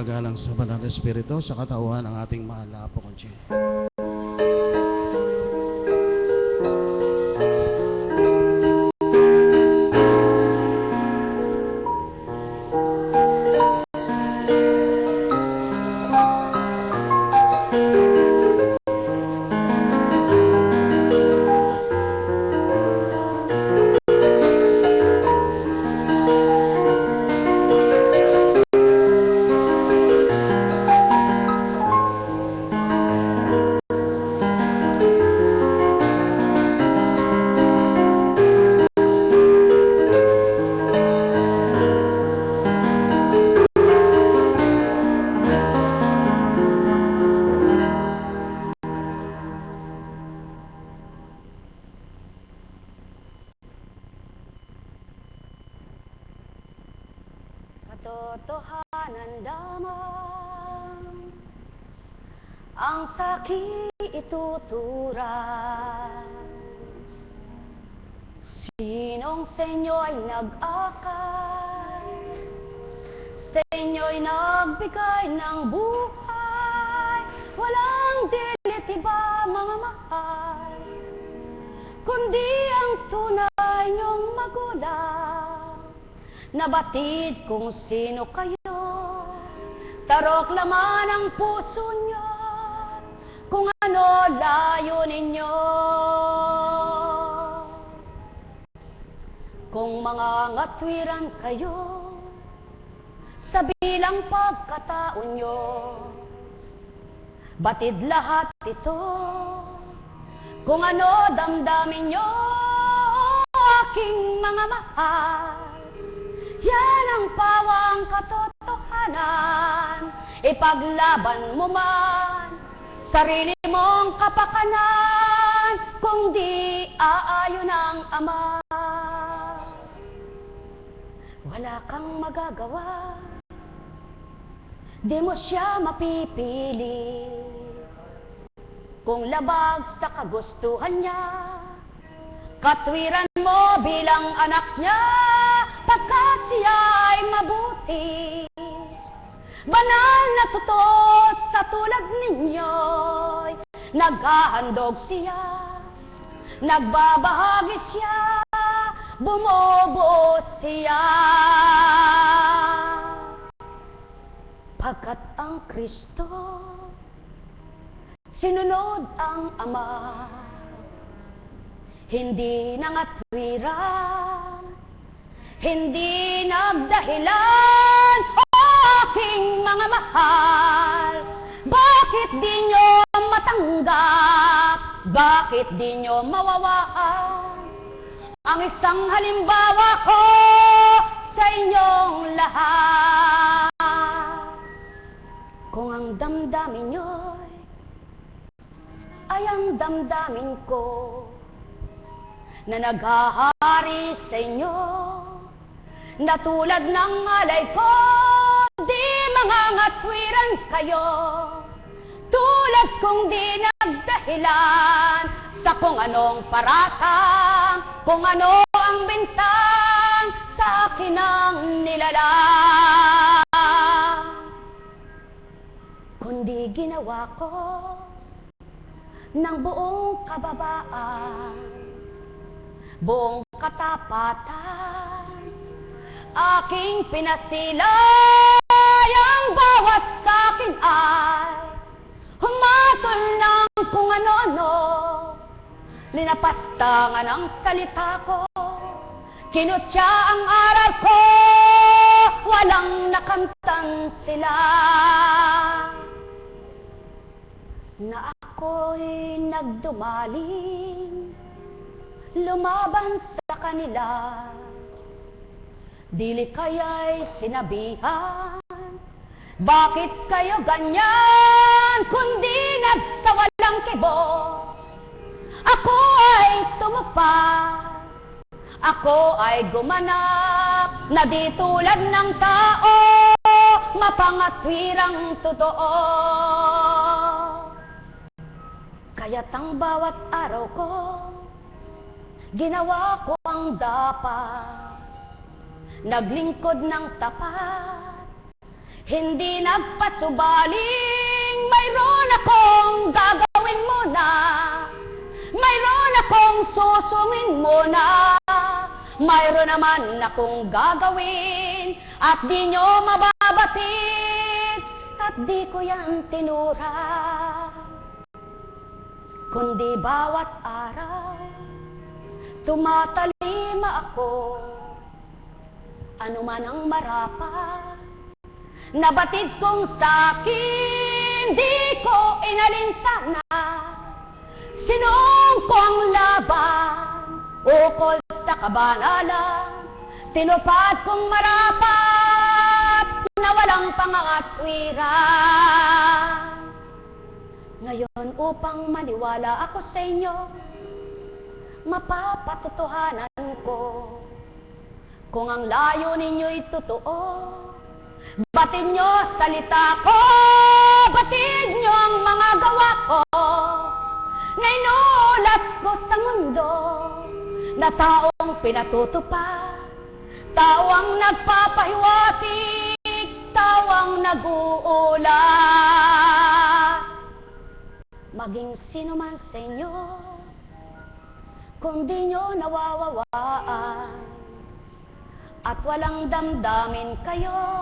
ginagalang sa banal na Espiritu sa katauhan ng ating mahal na Apo Conching. Katotohanan lamang ang sa'kin ituturan. Sinong sa inyo'y nag-akay, sa inyo'y nagbigay ng buhay, walang dilit iba mga mahal, kundi ang tunay niyong magulang. Nabatid kung sino kayo, tarok laman ang puso niyo, kung ano layunin niyo. Kung mga ngatwiran kayo, sa bilang pagkataon niyo, batid lahat ito, kung ano damdamin niyo, aking mga mahal. Yan ang pawang katotohanan, ipaglaban mo man sarili mong kapakanan, kung di aayon ang Ama. Wala kang magagawa, di mo siya mapipili, kung labag sa kagustuhan niya, katwiran mo bilang anak niya, pagkat siya ay mabuti. Banal na totoo sa tulad ninyo'y naghahandog siya, nagbabahagi siya, bumubuo siya. Pagkat ang Kristo sinunod ang Ama, hindi nangatwiran, hindi nagdahilan, o aking mga mahal. Bakit di nyo matanggap, bakit di nyo mawawaan ang isang halimbawa ko sa inyong lahat? Kung ang damdamin nyo'y ay ang damdamin ko, na naghahari sa inyo, na tulad ng alay ko, di mga ngatwiran kayo, tulad kong di nagdahilan sa kung anong paratang, kung ano ang bintang sa akin ang nilalang. Kundi ginawa ko ng buong kababaan, buong katapatan, aking pinasilay, ang bawat sa'kin ay humatol ng kung ano-ano, linapastangan ang salita ko, kinutya ang aral ko, walang nakamtan sila. Na ako'y nagdumaling, lumaban sa kanila, dili kaya'y sinabihan, bakit kayo ganyan, kundi nagsawalang kibo. Ako ay tumupad, ako ay gumanap, na di tulad ng tao, mapangatwirang totoo. Kaya't ang bawat araw ko, ginawa ko ang dapat, naglingkod ng tapat, Hindi nagpasubaling, mayroon akong gagawin muna. Mayroon akong susungin muna. Mayroon naman akong gagawin at di nyo mababatid at di ko yan tinura. Kundi bawat araw tumatalima ako, ano man ang marapat nabatid kong sa'kin, di ko inalinsana. Sinong ko ang laban ukol sa kabanalan, tinupad kong marapat na walang pangangatwiran. Ngayon upang maniwala ako sa inyo, mapapatotohanan ko kung ang layo ninyo'y totoo. Batid nyo salita ko, batid nyo ang mga gawa ko, na inulat ko sa mundo, na taong pinatutupad, tawang nagpapahiwatig, tawang nag-uulat. Maging sino man sa inyo, kung di nyo nawawawaan, at walang damdamin kayo,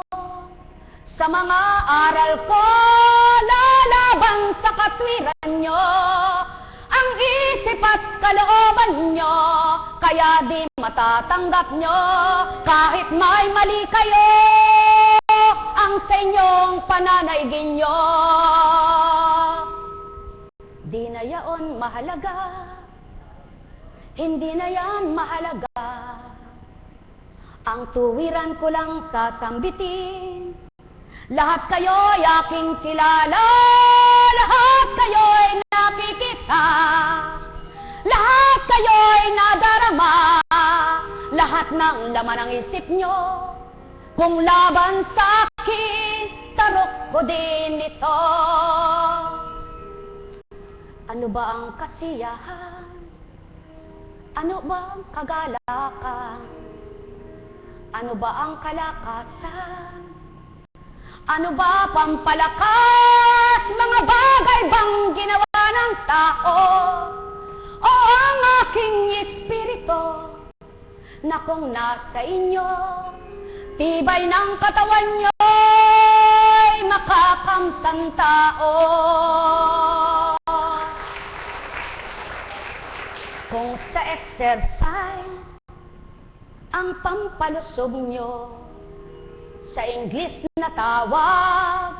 sa mga aral ko, lalaban sa katwiran nyo, ang isip at kalooban nyo, kaya di matatanggap nyo, kahit may mali kayo, ang sa inyong pananaigin nyo. Di na yaon mahalaga, hindi na yan mahalaga, ang tuwiran ko lang sasambitin. Lahat kayo'y aking kilala, lahat kayo'y nakikita, lahat kayo'y nadarama, lahat ng laman ng isip nyo, kung laban sa akin, tarok ko din ito. Ano ba ang kasiyahan? Ano ba ang kagalakan? Ano ba ang kalakasan? Ano ba pampalakas? Mga bagay bang ginawa ng tao? O ang aking espiritu na kung nasa inyo, tibay ng katawan nyo'y makakamtang tao. Kung sa exercise ang pampalusog nyo, sa English na tawag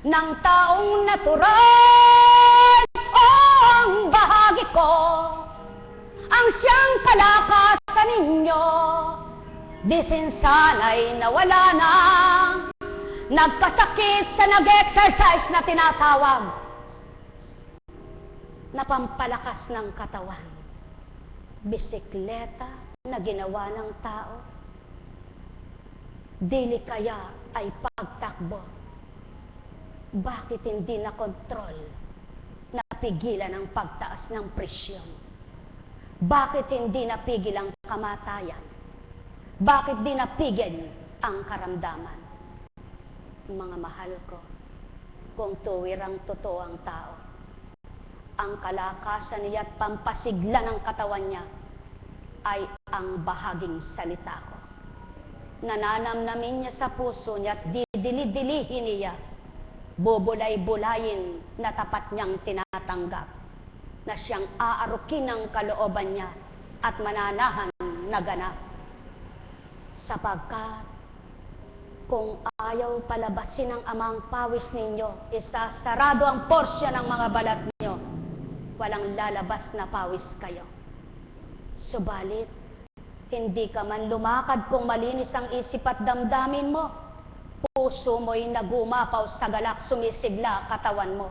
ng taong natural, o ang bahagi ko, ang siyang kalakasan ninyo, di sinsanay nawala na, nagkasakit sa nag-exercise na tinatawag na pampalakas ng katawan. Bisikleta na ginawa ng tao, dili kaya ay pagtakbo. Bakit hindi na kontrol, napigilan ang pagtaas ng presyon? Bakit hindi napigil ang kamatayan? Bakit di napigil ang karamdaman? Mga mahal ko, kung tuwirang totoo ang tao, ang kalakasan niya at pampasigla ng katawan niya ay ang bahaging salita ko. Nananamnamin niya sa puso niya at didili-dilihin niya, bubulay-bulayin na tapat niyang tinatanggap, na siyang aarukin ng kalooban niya at mananahan na ganap. Sapagkat kung ayaw palabasin ng amang pawis ninyo, isasarado ang porsya ng mga balat ninyo, walang lalabas na pawis kayo. Subalit, hindi ka man lumakad kung malinis ang isip at damdamin mo. Puso mo'y nagumapaw sa galak, sumisigla katawan mo.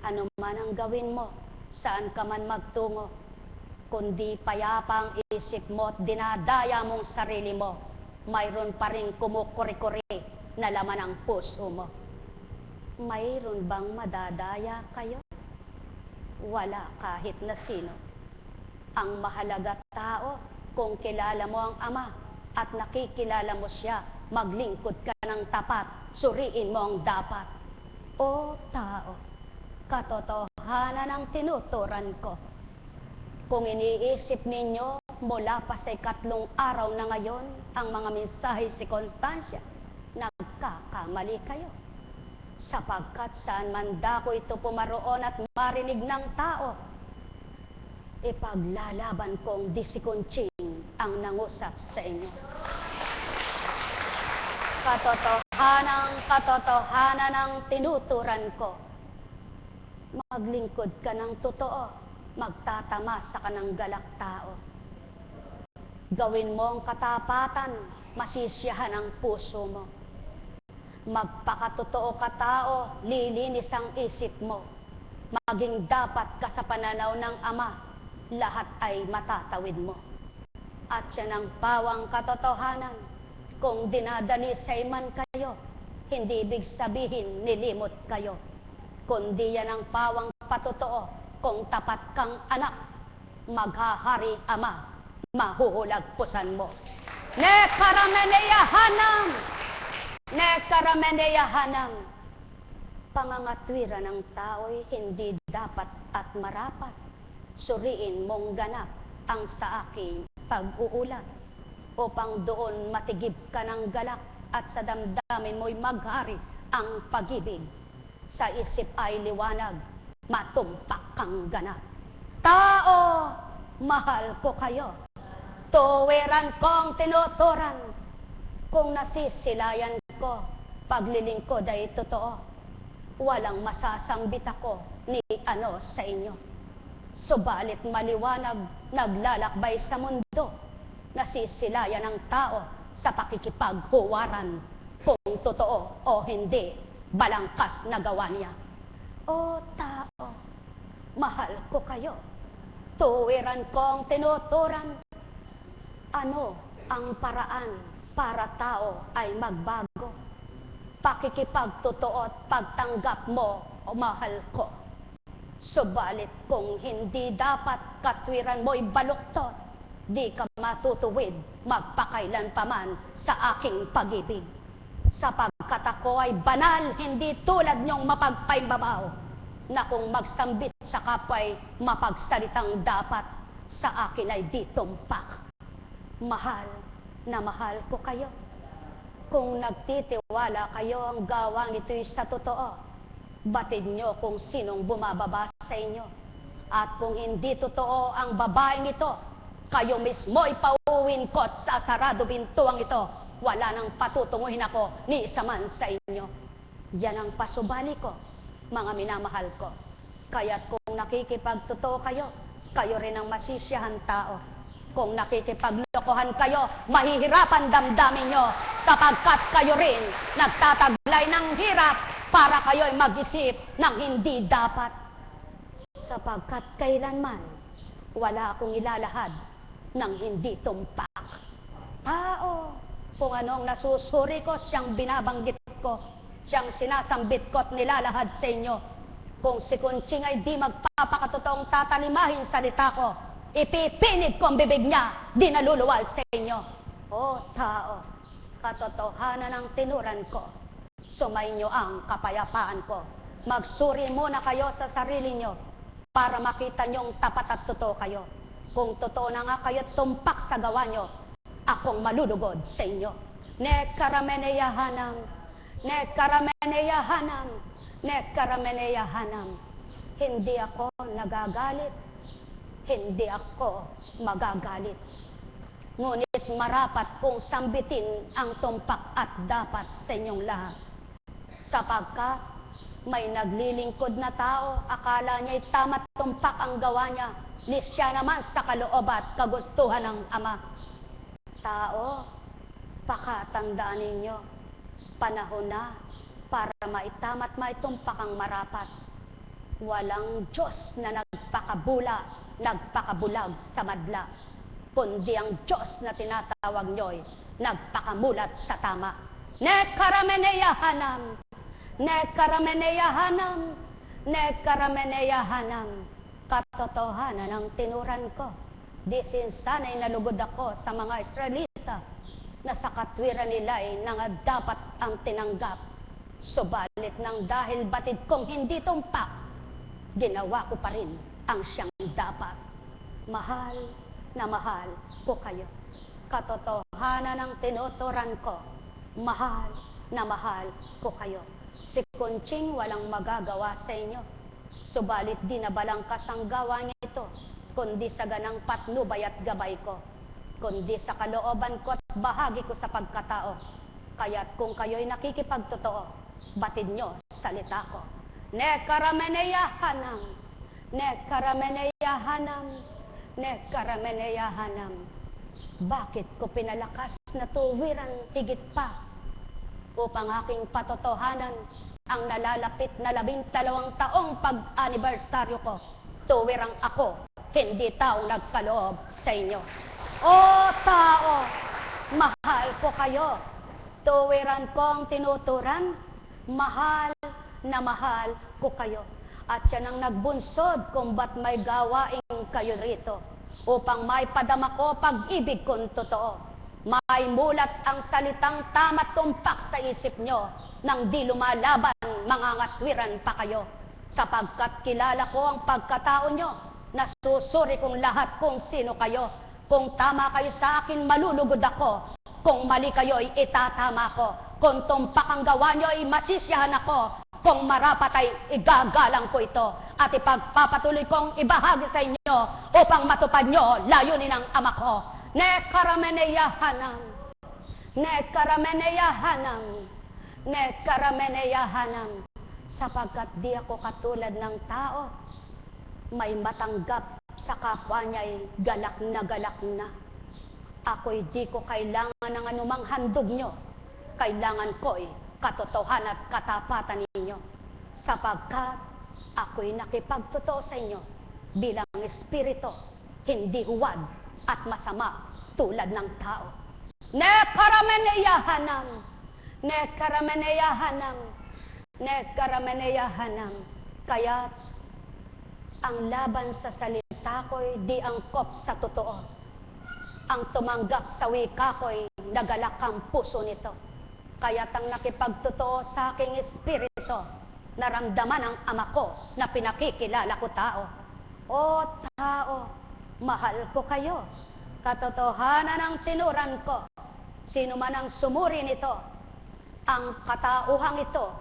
Ano man ang gawin mo, saan ka man magtungo, kundi payapa ang isip mo at dinadaya mong sarili mo, mayroon pa rin kumukuri-kuri na laman ang puso mo. Mayroon bang madadaya kayo? Wala kahit na sino. Ang mahalaga tao, kung kilala mo ang Ama at nakikilala mo siya maglingkod ka ng tapat, suriin mo ang dapat. O tao, katotohanan ang tinuturan ko. Kung iniisip ninyo mula pa sa 3 araw na ngayon ang mga mensahe si Constancia, nagkakamali kayo. Sapagkat saan man dako ito pumaroon at marinig ng tao, ipaglalaban kong di si Conching ang nangusap sa inyo. Katotohanan ang tinuturan ko. Maglingkod ka ng totoo, magtatamasa ka ng galak tao. Gawin mo ang katapatan, masisiyahan ang puso mo. Magpakatotoo ka tao, lilinis ang isip mo. Maging dapat ka sa pananaw ng Ama, lahat ay matatawid mo. At yan ang pawang katotohanan. Kung dinadalisay man kayo, hindi ibig sabihin nilimot kayo. Kundi yan ang pawang patotoo, kung tapat kang anak, maghahari Ama, mahuhulagpusan mo. Nekarameneyahanam! Nekarameneyahanam! Pangangatwiran ng tao'y hindi dapat at marapat. Suriin mong ganap ang sa aking pag-uulat, upang doon matigib ka ng galak at sa damdamin mo'y maghari ang pag-ibig. Sa isip ay liwanag, matumpak kang ganap. Tao, mahal ko kayo. Tuwiran kong tinuturan. Kung nasisilayan ko, paglilingkod ay totoo. Walang masasambit ako ni ano sa inyo. Subalit maliwanag, naglalakbay sa mundo. Nasisilayan ng tao sa pakikipaghuwaran. Kung totoo o hindi, balangkas na gawa niya. O tao, mahal ko kayo. Tuwiran kong tinuturan. Ano ang paraan para tao ay magbago? Pakikipagtotoo at pagtanggap mo, o mahal ko. Subalit kung hindi dapat katwiran mo'y baluktot, di ka matutuwid magpakailan paman sa aking pag-ibig. Sapagkat ako ay banal, hindi tulad niyong mapagpaimbabaw, na kung magsambit sa kapwa'y mapagsalitang dapat, sa akin ay di tumpak. Mahal na mahal ko kayo. Kung nagtitiwala kayo ang gawang ito'y sa totoo, batid nyo kung sinong bumababa sa inyo. At kung hindi totoo ang babaeng ito, kayo mismo'y pauwin ko at sa sarado bintuang ito. Wala nang patutunguhin ako ni isa man sa inyo. Yan ang pasubali ko, mga minamahal ko. Kaya't kung nakikipagtotoo kayo, kayo rin ang masisiyahan tao. Kung nakikipaglokohan kayo, mahihirapan damdamin nyo, sapagkat kayo rin nagtataglay ng hirap para kayo'y mag-isip ng hindi dapat. Sapagkat kailanman, wala akong ilalahad ng hindi tumpak. Tao, kung anong nasusuri ko, siyang binabanggit ko, siyang sinasambit ko at nilalahad sa inyo. Kung si Conching ay di magpapakatotoong tatalimahin salita ko, ipipinig ko ang bibig niya, di naluluwal sa inyo. O tao, katotohanan ang tinuran ko. Sumainyo ang kapayapaan ko. Magsuri muna kayo sa sarili nyo para makita nyong tapat at totoo kayo. Kung totoo na nga kayo tumpak sa gawa nyo, akong malulugod sa inyo. Nekarameneyahanam, nekarameneyahanam, nekarameneyahanam. Hindi ako nagagalit. Hindi ako magagalit. Ngunit marapat kong sambitin ang tumpak at dapat sa inyong lahat. Sapagkat may naglilingkod na tao, akala niya'y tama't tumpak ang gawa niya, ni siya naman sa kaloob at kagustuhan ng Ama. Tao, pakatandaan ninyo, panahon na para maitama't maitumpak ang marapat. Walang Diyos na nagpakabulag sa madla, kundi ang Diyos na tinatawag nyo'y nagpakamulat sa tama. Nekarameneyahanam, nekarameneyahanam, nekarameneyahanam. Katotohanan ang tinuran ko. Di sinsanay nalugod ako sa mga Israelita. na sa katwiran nila ay dapat ang tinanggap. Subalit nang dahil batid kong hindi tumpak, ginawa ko pa rin ang siyang dapat. Mahal na mahal ko kayo. Katotohanan ng tinuturan ko, mahal na mahal ko kayo. Si Kunching walang magagawa sa inyo. Subalit di na balangkas ang gawa niya ito, kundi sa ganang patnubay at gabay ko, kundi sa kalooban ko at bahagi ko sa pagkatao. Kaya't kung kayo'y nakikipagtotoo, batid nyo salita ko. Nekarameneyahanam, nekarameneyahanam, nekarameneyahanam. Bakit ko pinalakas na tuwiran higit pa upang aking patotohanan ang nalalapit na 12 taong pag-anibersaryo ko? Tuwirang ako, hindi taong nagkaloob sa inyo. O tao, mahal ko kayo. Tuwiran kong tinuturan, mahal na mahal ko kayo. At yan ang nagbunsod kung ba't may gawain kayo rito, upang may padama ko pag-ibig kong totoo. May mulat ang salitang tama't tumpak sa isip nyo, nang di lumalaban, mga ngatwiran pa kayo. Sapagkat kilala ko ang pagkatao nyo, nasusuri kong lahat kung sino kayo. Kung tama kayo sa akin, malulugod ako. Kung mali kayo, itatama ko. Kung tumpak ang gawa nyo, masisiyahan ako. Kung marapat ay igagalang ko ito. At ipagpapatuloy kong ibahagi sa inyo upang matupad nyo layunin ng ama ko. Nekarameneyahanam, nekarameneyahanam, nekarameneyahanam. Sapagkat di ako katulad ng tao, may matanggap sa kapwa niya'y galak na. Ako'y di ko kailangan ng anumang handog nyo. Kailangan ko'y katotohanan at katapatan ninyo. Sapagkat ako'y nakipagtotoo sa inyo bilang espiritu, hindi huwad at masama tulad ng tao. Nekarameneyahanam, nekarameneyahanam, nekarameneyahanam. Kaya't ang laban sa salita ko'y di angkop sa totoo. Ang tumanggap sa wika ko'y nagalak ang puso nito. Kaya't ang nakipagtotoo sa aking espiritu, naramdaman ang ama ko na pinakikilala ko tao. O tao, mahal ko kayo. Katotohanan ang tinuran ko. Sino man ang sumuri nito, ang katauhang ito,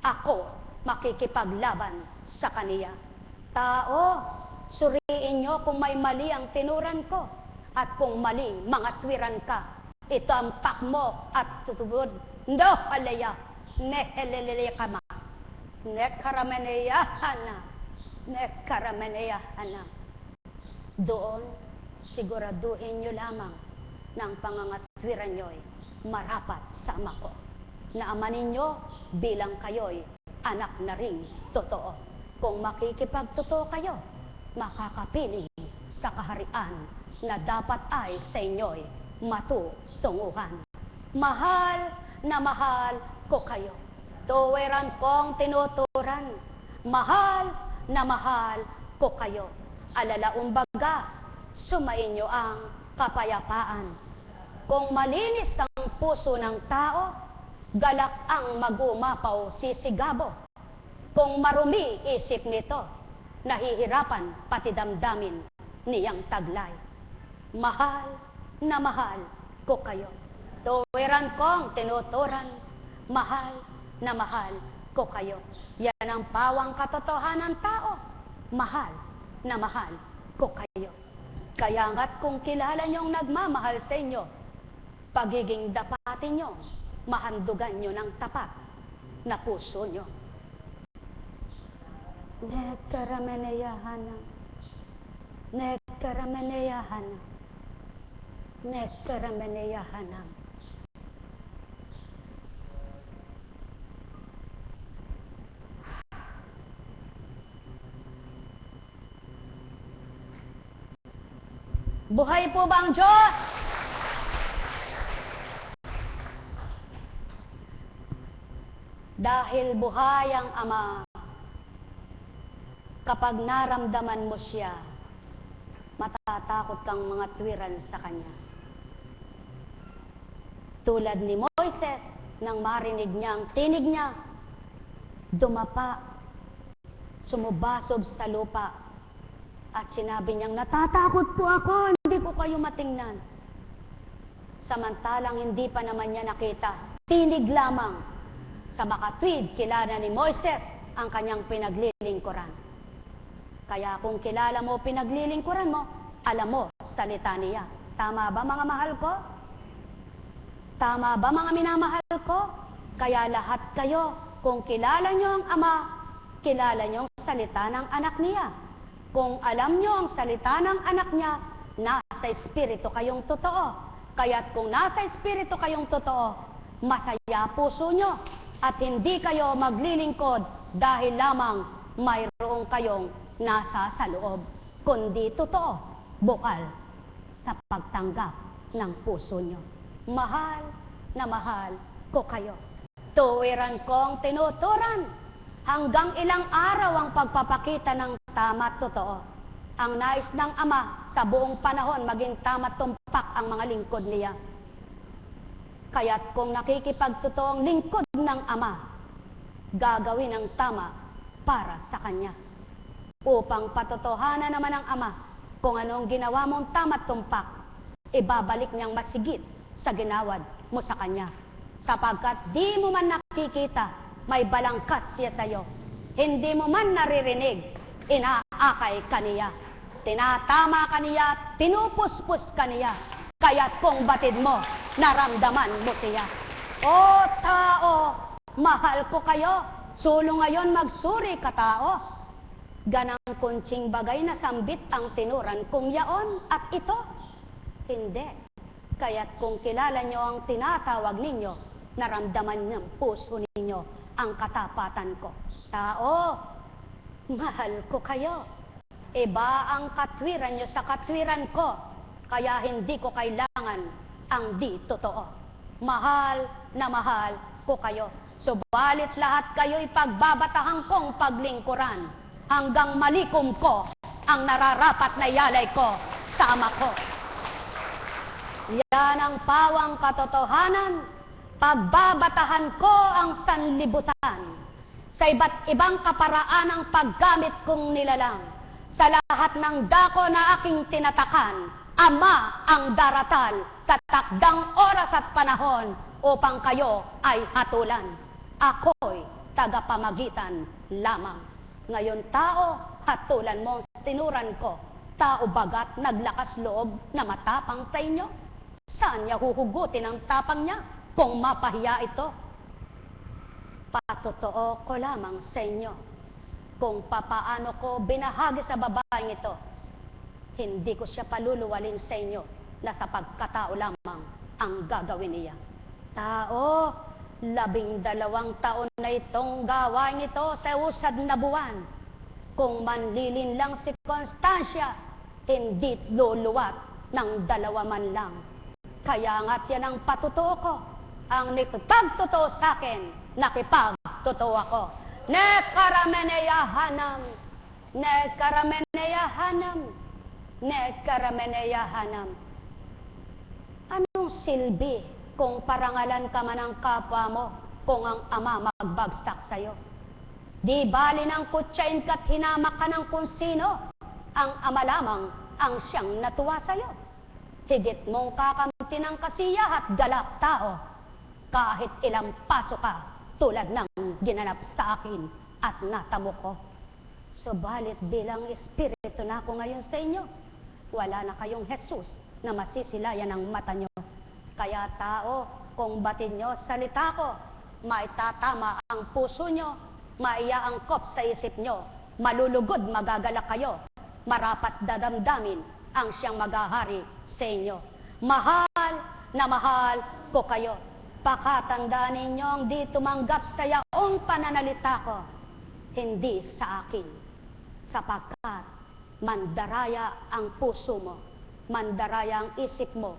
ako makikipaglaban sa kaniya. Tao, suriin nyo kung may mali ang tinuran ko. At kung mali, mga twiran ka. Ito ang pakmo at tutubod. No, alaya, nehelelele kama. Nekarameneyahana, nekarameneyahana. Doon, siguraduhin nyo lamang ng pangangatwiran nyo'y marapat sa ama ko. Na ama ninyo bilang kayo'y anak na rin totoo. Kung makikipagtotoo kayo, makakapiling sa kaharian na dapat ay sa inyo'y matutunguhan. Mahal na mahal ko kayo. Tuwiran kong tinuturan, mahal na mahal ko kayo. Alalaumbaga, sumainyo ang kapayapaan. Kung malinis ang puso ng tao, galak ang magumapaw sisigabo. Kung marumi isip nito, nahihirapan pati damdamin niyang taglay. Mahal na mahal ko kayo. Tuwiran kong tinuturan, mahal na mahal ko kayo. Yan ang pawang katotohanan tao. Mahal na mahal ko kayo. Kaya nga't kung kilala niyong nagmamahal sa inyo, pagiging dapatin nyo, mahandugan nyo ng tapat na puso nyo. Nekarameneyahanam, nekarameneyahanam, nekarameneyahanam. Buhay po ba ang Diyos? Dahil buhay ang Ama, kapag naramdaman mo siya, matatakot kang mga twiran sa Kanya. Tulad ni Moises, nang marinig niya ang tinig niya, dumapa, sumubasob sa lupa, at sinabi niyang, natatakot po ako, hindi ko kayo matingnan. Samantalang hindi pa naman niya nakita, tinig lamang. Sa makatwid, kilala ni Moises ang kanyang pinaglilingkuran. Kaya kung kilala mo pinaglilingkuran mo, alam mo salita niya. Tama ba mga mahal ko? Tama ba mga minamahal ko? Kaya lahat kayo, kung kilala nyo ang Ama, kilala nyo ang salita ng anak niya. Kung alam nyo ang salita ng anak niya, nasa Espiritu kayong totoo. Kaya't kung nasa Espiritu kayong totoo, masaya puso nyo at hindi kayo maglilingkod dahil lamang mayroong kayong nasa sa loob, kundi totoo, bukal sa pagtanggap ng puso nyo. Mahal na mahal ko kayo. Tuwiran kong tinuturan. Hanggang ilang araw ang pagpapakita ng tama at totoo. Ang nais ng Ama sa buong panahon maging tama at tumpak ang mga lingkod niya. Kaya't kung nakikipagtotoong lingkod ng Ama, gagawin ang tama para sa Kanya. Upang patotohanan naman ng Ama kung anong ginawa mong tama at tumpak, ibabalik niyang masigit sa ginawad mo sa Kanya. Sapagkat di mo man nakikita, may balangkas siya sa iyo. Hindi mo man naririnig, inaakay kaniya. Tinatama kaniya, pinupuspos kaniya. Kaya't kung batid mo, naramdaman mo siya. O tao, mahal ko kayo. Sulo ngayon magsuri ka tao. Ganang kuntsing bagay na sambit ang tinuran kung yaon at ito. Hindi. Kaya't kung kilala nyo ang tinatawag ninyo, naramdaman ng puso ninyo ang katapatan ko. Tao, mahal ko kayo. Iba ang katwiran nyo sa katwiran ko, kaya hindi ko kailangan ang di totoo. Mahal na mahal ko kayo. Subalit lahat kayo'y pagbabatahan kong paglingkuran, hanggang malikom ko ang nararapat na yalay ko sa Ama ko. Yan ang pawang katotohanan. Pagbabatahan ko ang sanlibutan sa iba't ibang kaparaan ng paggamit kong nilalang. Sa lahat ng dako na aking tinatakan, Ama ang daratal sa takdang oras at panahon upang kayo ay hatulan. Ako'y tagapamagitan lamang. Ngayon tao, hatulan mo ang tinuran ko. Tao bagat naglakas loob na matapang sa inyo? Saan niya huhugutin ang tapang niya? Kung mapahiya ito, patotoo ko lamang sa inyo kung papaano ko binahagi sa babaeng ito. Hindi ko siya paluluwalin sa inyo na sa pagkatao lamang ang gagawin niya. Tao, 12 taon na itong gawain ito sa usad na buwan. Kung manlilin lang si Constancia, hindi luluwat ng 2 man lang. Kaya nga't yan ang patotoo ko. Ang nakipagtotoo sa akin, nakipagtotoo ako. Nekarameneyahanam, nekarameneyahanam, nekarameneyahanam. Anong silbi kung parangalan ka man ng kapwa mo kung ang Ama magbagsak sa'yo? Di bali ng kutsain ka't hinamak ka ng kung sino, ang Ama lamang ang siyang natuwa sa'yo. Higit mong kakamti ng kasiya at galak tao, kahit ilang paso ka, tulad ng ginanap sa akin at natamo ko. Subalit bilang espiritu na ako ngayon sa inyo, wala na kayong Jesus na masisilayan ng mata nyo. Kaya tao, kung batid nyo salita ko, maitatama ang puso nyo, maiaangkop sa isip nyo, malulugod magagalak kayo, marapat dadamdamin ang siyang maghahari sa inyo. Mahal na mahal ko kayo. Pakatandaan ninyong di tumanggap sa yaong pananalita ko, hindi sa akin. Sapagkat mandaraya ang puso mo, mandaraya ang isip mo.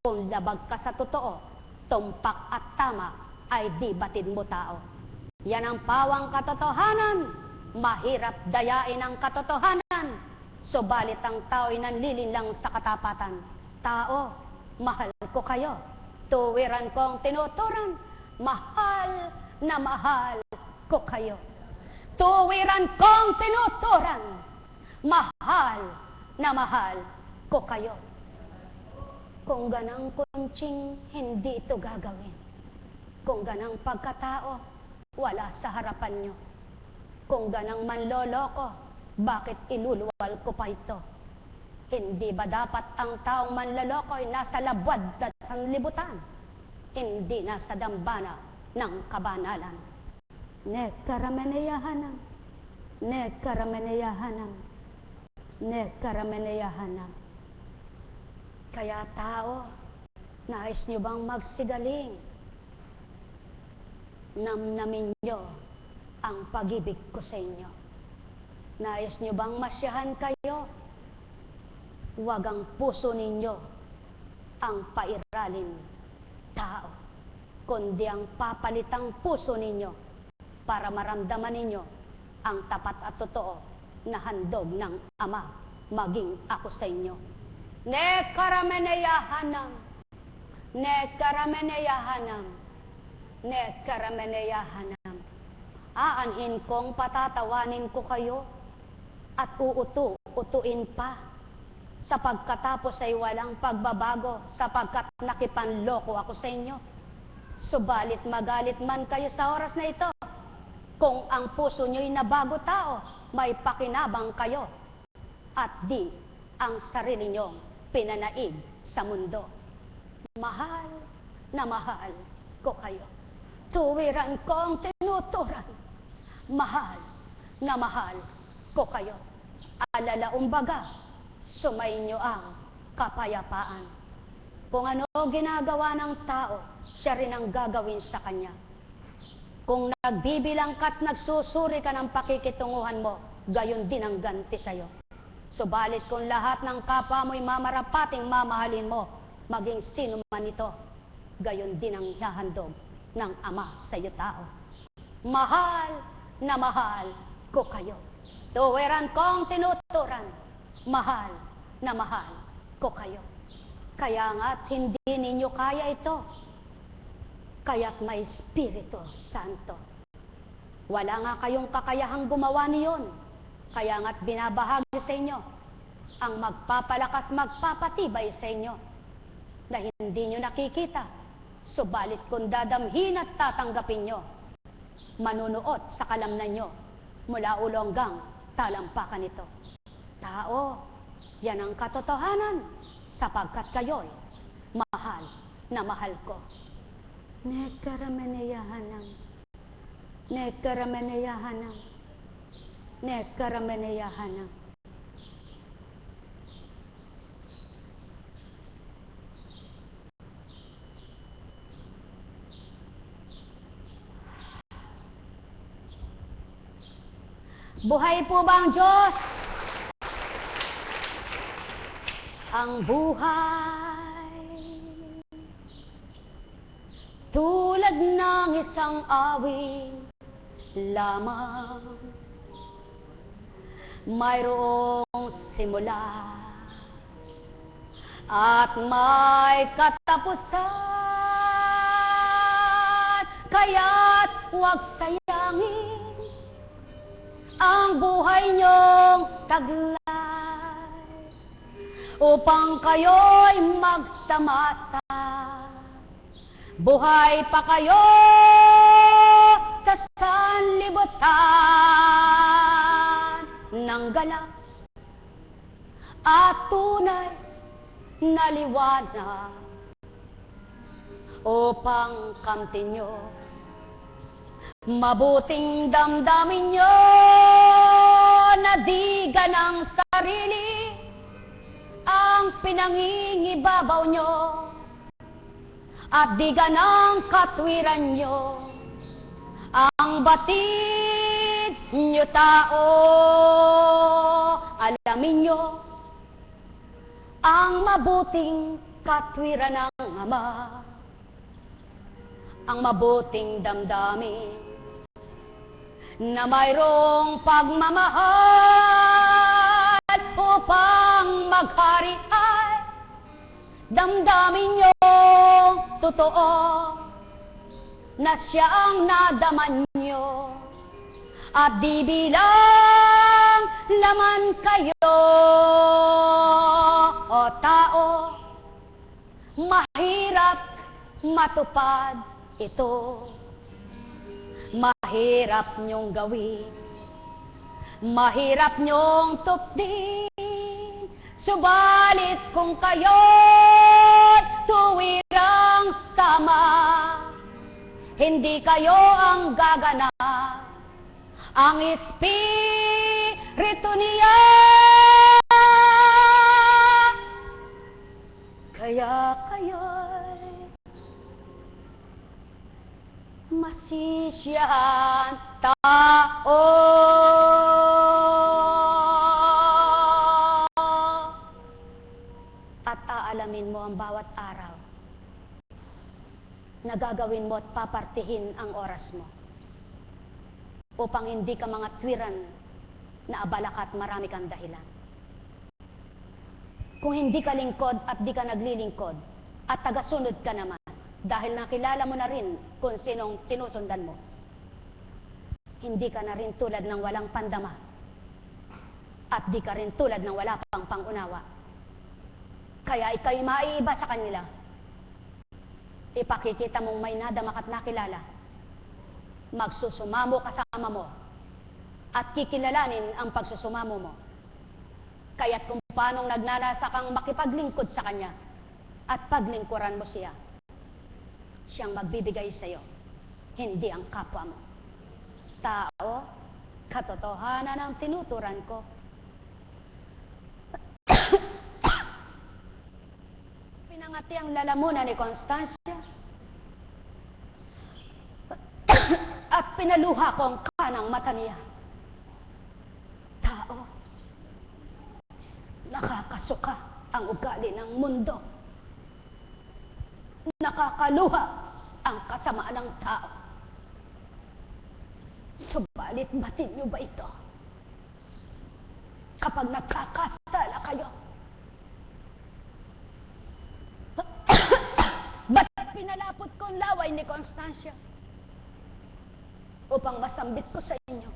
Kung labag ka sa totoo, tumpak at tama ay di batid mo tao. Yan ang pawang katotohanan. Mahirap dayain ang katotohanan. Subalit ang tao ay nanlilinlang sa katapatan. Tao, mahal ko kayo. Tuwiran kong tinuturan, mahal na mahal ko kayo. Tuwiran kong tinuturan, mahal na mahal ko kayo. Kung ganang kunching, hindi ito gagawin. Kung ganang pagkatao, wala sa harapan nyo. Kung ganang manloloko, bakit iluluwal ko pa ito? Hindi ba dapat ang taong manloloko ay nasa labwad at sanlibutan? Hindi nasa dambana ng kabanalan. Nekarameneyahanam, nekarameneyahanam, nekarameneyahanam. Kaya tao, nais nyo bang magsigaling? Namnamin nyo ang pag-ibig ko sa inyo. Nais nyo bang masyahan kayo? Huwag ang puso ninyo ang pairalin tao, kundi ang papalitang puso ninyo para maramdaman ninyo ang tapat at totoo na handog ng Ama maging ako sa inyo. Nekarameneyahanam, nekarameneyahanam, nekarameneyahanam. Aanhin kong patatawanin ko kayo at uutuin pa sa pagkatapos ay walang pagbabago sapagkat nakipanloko ako sa inyo. Subalit magalit man kayo sa oras na ito, kung ang puso nyo'y nabago tao, may pakinabang kayo at di ang sarili nyong pinanaig sa mundo. Mahal na mahal ko kayo. Tuwiran kong tinuturan, mahal na mahal ko kayo. Alalaumbaga, sumainyo ang kapayapaan. Kung ano ginagawa ng tao, siya rin ang gagawin sa kanya. Kung nagbibilang ka at nagsusuri ka ng pakikitunguhan mo, gayon din ang ganti sa'yo. Subalit kung lahat ng kapwa mo'y mamarapating mamahalin mo, maging sino man ito, gayon din ang hahandog ng Ama sa iyo tao. Mahal na mahal ko kayo. Tuwiran kong tinuturan, mahal na mahal ko kayo. Kaya nga't hindi ninyo kaya ito, kaya't may Espiritu Santo. Wala nga kayong kakayahang gumawa niyon, kaya nga't binabahagi sa inyo ang magpapalakas, magpapatibay sa inyo na hindi nyo nakikita, subalit kung dadamhin at tatanggapin nyo, manunuot sa kalamnan nyo mula ulo hanggang talampakan nito. Tao, yan ang katotohanan sapagkat kayo'y mahal na mahal ko. Nekarameneyahanam, nekarameneyahanam, nekarameneyahanam. Buhay po ba ang Diyos? Ang buhay tulad ng isang awit lamang, mayroong simula at may katapusan, kaya't huwag sayangin ang buhay niyong taglay upang kayo'y magtamasa. Buhay pa kayo sa sanlibutan ng galak at tunay na liwanag upang kamtin nyo. Mabuting damdamin nyo na di ganang sarili ang pinangingibabaw nyo at di ganang katwiran nyo ang batid nyo tao. Alamin nyo ang mabuting katwiran ng Ama, ang mabuting damdamin na mayroong pagmamahal upang maghari ay damdamin nyo totoo na siya ang nadaman nyo at di bilang laman kayo o tao, mahirap matupad ito. Mahirap nyong gawin, mahirap nyong tupdin, subalit kung kayo'y tuwirang sama, hindi kayo ang gaganap, ang Espiritu niya. Kaya kayo'y masisiyang tao. At aalamin mo ang bawat araw na gagawin mo at papartihin ang oras mo upang hindi ka mga twiran na abala ka at marami kang dahilan. Kung hindi ka lingkod at di ka naglilingkod at tagasunod ka naman dahil nakilala mo na rin kung sinong sinusundan mo, hindi ka na rin tulad ng walang pandama at di ka rin tulad ng wala pang pangunawa. Kaya ika'y maiiba sa kanila. Ipakikita mong may nadamak at nakilala. Magsusumamo kasama mo at kikilalanin ang pagsusumamo mo. Kaya't kung paanong nagnanasa kang makipaglingkod sa kanya at paglingkuran mo siya, siyang magbibigay sa iyo, hindi ang kapwa mo. Tao, katotohanan ang tinuturan ko. Pinangati ang lalamunan ni Constancia at pinaluha ko ang kanang mata niya. Tao, nakakasuka ang ugali ng mundo. Nakakaluha ang kasamaan ng tao. Subalit batin niyo ba ito? Kapag nagkakasala kayo, ba't pinalapot ko ang laway ni Constancia upang masambit ko sa inyo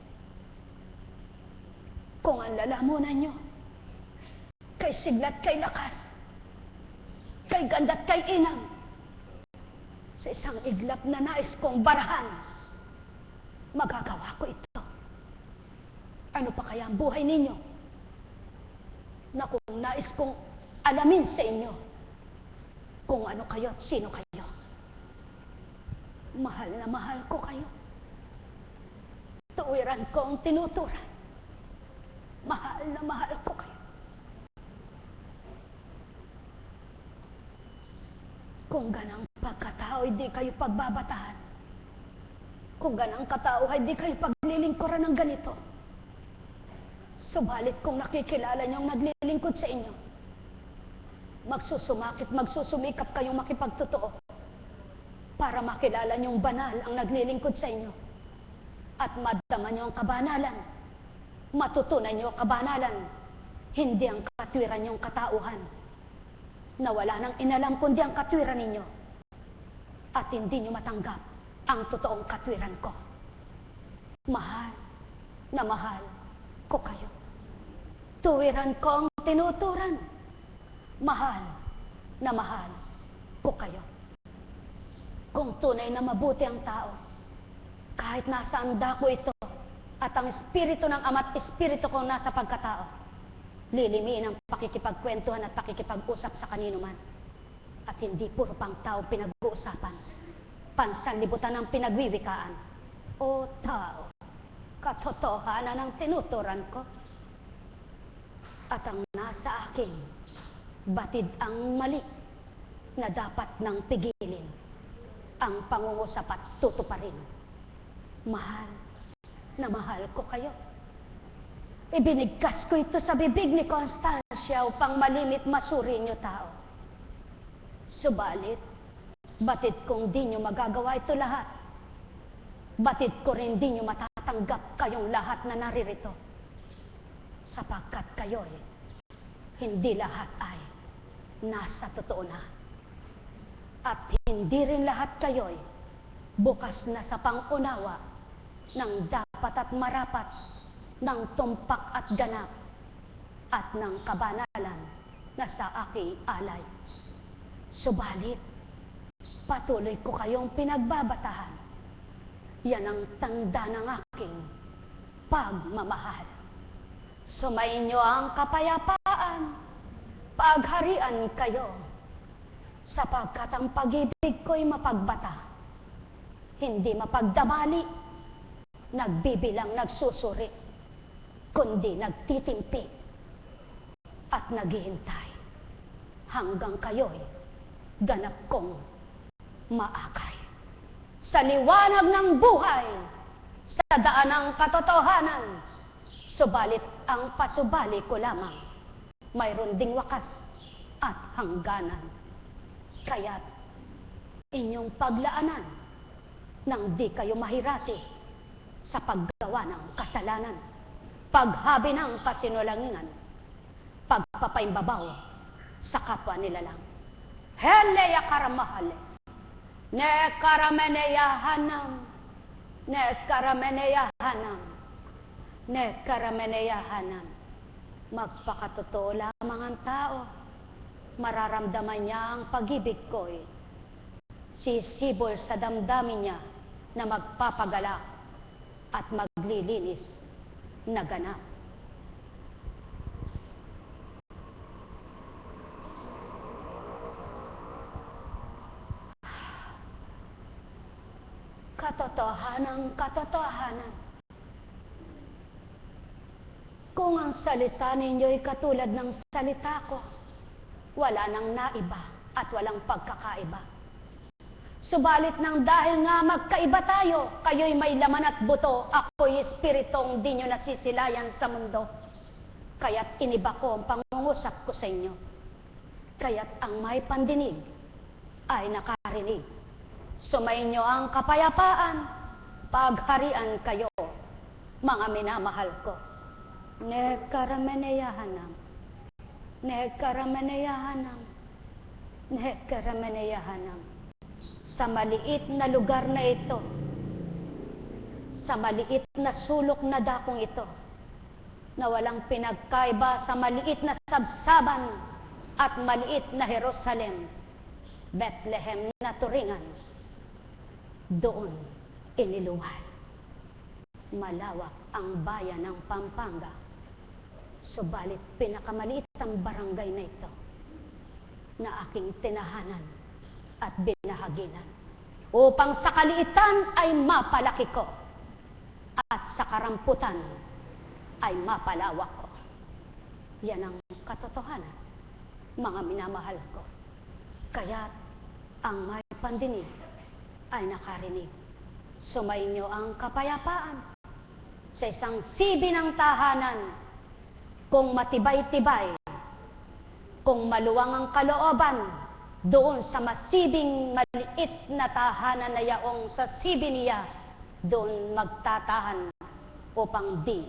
kung ang lalamunan nyo kay siglat kay lakas, kay ganda't kay inang, sa isang iglap na nais kong barahan, magagawa ko ito. Ano pa kaya ang buhay ninyo na kung nais kong alamin sa inyo kung ano kayo at sino kayo? Mahal na mahal ko kayo. Tuwiran ko ang tinuturan. Mahal na mahal ko kayo. Kung ganang pagkatao, hindi kayo pagbabatahan. Kung ganang katao, hindi kayo paglilingkuran ng ganito. Subalit kung nakikilala niyong naglilingkod sa inyo, magsusumakit, magsusumikap kayong makipagtotoo para makilala niyong banal ang naglilingkod sa inyo at madama niyo ang kabanalan, matutunan niyo ang kabanalan, hindi ang katwiran niyong katauhan na wala nang inalam kundi ang katwiran ninyo at hindi niyo matanggap ang totoong katwiran ko. Mahal na mahal ko kayo. Tuwiran ko ang tinuturan. Mahal na mahal ko kayo. Kung tunay na mabuti ang tao, kahit nasa dako ito at ang espiritu ng Ama at espiritu kong nasa pagkatao, lilimiin ang pakikipagkwentuhan at pakikipag-usap sa kanino man. At hindi puro pang tao pinag-uusapan, pansanlibutan ang pinagwiwikaan. O tao, katotohanan ang tinuturan ko. At ang nasa akin, batid ang mali na dapat nang pigilin. Ang pangungusap at tutuparin. Mahal na mahal ko kayo. Ibinigkas ko ito sa bibig ni Constancia upang malimit masuri niyo tao. Subalit, batid kong di niyo magagawa ito lahat. Batid ko rin di niyo matatanggap kayong lahat na naririto. Sapagkat kayo'y hindi lahat ay nasa totoo na. At hindi rin lahat kayo'y bukas na sa pangunawa ng dapat at marapat, ng tumpak at ganap, at ng kabanalan na sa aking alay. Subalit, patuloy ko kayong pinagbabatahan. Yan ang tanda ng aking pagmamahal. Sumainyo ang kapayapaan, pagharian kayo, sapagkat ang pag-ibig ko'y mapagbata, hindi mapagdamali, nagbibilang nagsusuri, kundi nagtitimpi at naghihintay hanggang kayo'y ganap kong maakay. Sa liwanag ng buhay, sa daan ng katotohanan, subalit ang pasubali ko lamang, mayroon ding wakas at hangganan. Kaya't inyong paglaanan nang di kayo mahirati sa paggawa ng kasalanan, paghabi ng kasinungalingan, pagpapaimbabaw sa kapwa nila lang. Heleya karamahale, ne karameneyahanam, ne karameneyahanam, ne karameneyahanam. Magpakatotoo lamang ang tao, mararamdaman niya ang pag-ibig ko'y sisibol sa damdamin niya na magpapagalak at maglilinis na ganap. Katotohanan. Kung ang salita ninyo'y katulad ng salita ko, wala nang naiba at walang pagkakaiba. Subalit nang dahil nga magkaiba tayo, kayo'y may laman at buto, ako'y espiritong di nyo nasisilayan sa mundo. Kaya't iniba ko ang pangungusap ko sa inyo. Kaya't ang may pandinig ay nakarinig. Sumainyo ang kapayapaan, pagharian kayo, mga minamahal ko. Ne karameneyahanam, ne karameneyahanam, ne karameneyahanam. Sa maliit na lugar na ito, sa maliit na sulok na dakong ito, na walang pinagkaiba sa maliit na sabsaban at maliit na Jerusalem, Bethlehem na turingan, doon iniluwal. Malawak ang bayan ng Pampanga, subalit pinakamaliit ang barangay na ito na aking tinahanan at binahaginan, upang sa kaliitan ay mapalaki ko at sa karamputan ay mapalawak ko. Yan ang katotohanan, mga minamahal ko. Kaya't ang may pandinig ay nakarinig. Sumainyo ang kapayapaan sa isang sibi ng tahanan, kung matibay-tibay, kung maluwang ang kalooban, doon sa masibing maliit na tahanan na yaong sa sibi niya, doon magtatahan upang di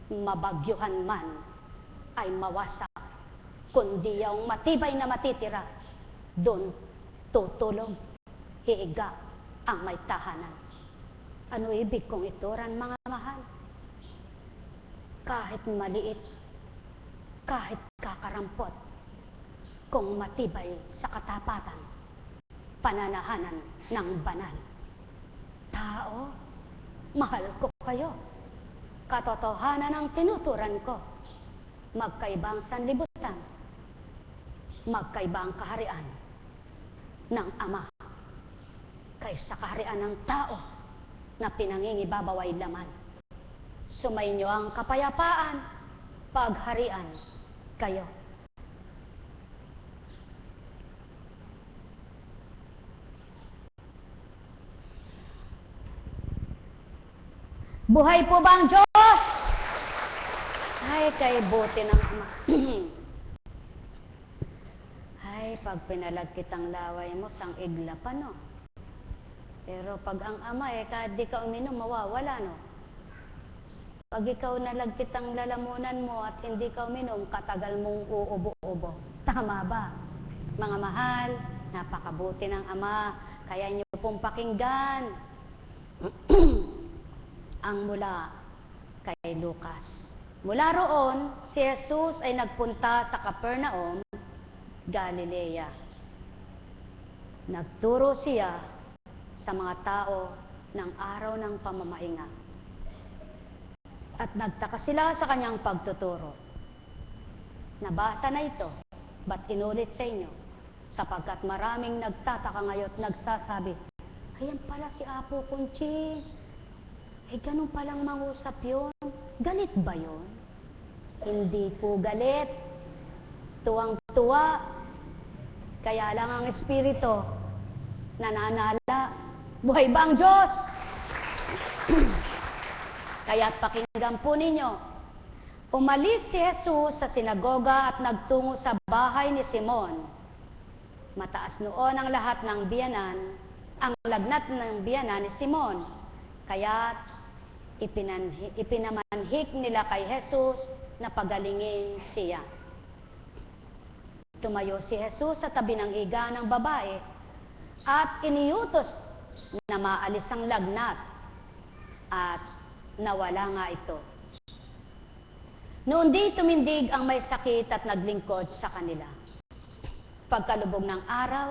mabagyuhan man ay mawasak, kundi yaong matibay na matitira, doon tutulog, hiiga ang may tahanan. Ano ibig kong ituran, mga mahal? Kahit maliit, kahit kakarampot, kung matibay sa katapatan, pananahanan ng banal. Tao, mahal ko kayo. Katotohanan ang tinuturan ko. Magkaiba ang sanlibutan, magkaiba ang kaharian ng Ama kaysa kaharian ng tao na pinangingibabaw ay laman. Sumainyo ang kapayapaan, pagharian kayo. Buhay po ba ang Diyos? Ay, kay buti ng Ama. Ay, pag pinalag kitang laway mo, sang igla pa, no? Pero pag ang Ama, kahit di ka uminom, mawawala, no? Pag ikaw nalagkit ang lalamunan mo at hindi ka uminom, katagal mong uubo-ubo. Tama ba? Mga mahal, Napakabuti ng Ama, kaya niyo pong pakinggan ang mula kay Lucas. Mula roon, si Jesus ay nagpunta sa Capernaum, Galilea. Nagturo siya sa mga tao ng araw ng pamamahinga. At nagtaka sila sa kanyang pagtuturo. Nabasa na ito, ba't inulit sa inyo? Sapagkat maraming nagtataka ngayon at nagsasabi, ayan pala si Apo Kunchi. Ganun palang mangusap yun. Galit ba yun? Hindi po galit. Tuwang-tuwa. Kaya lang ang Espiritu, nananala. Buhay ba ang Diyos? Kaya't pakinggan po ninyo. Umalis si Jesus sa sinagoga at nagtungo sa bahay ni Simon. Mataas noon ang lahat ng biyanan, ang lagnat ng biyanan ni Simon. Kaya't ipinamanhik nila kay Jesus na pagalingin siya. Tumayo si Jesus sa tabi ng higa ng babae at iniutos na maalis ang lagnat at nawala nga ito. Noon di tumindig ang may sakit at naglingkod sa kanila. Pagkalubog ng araw,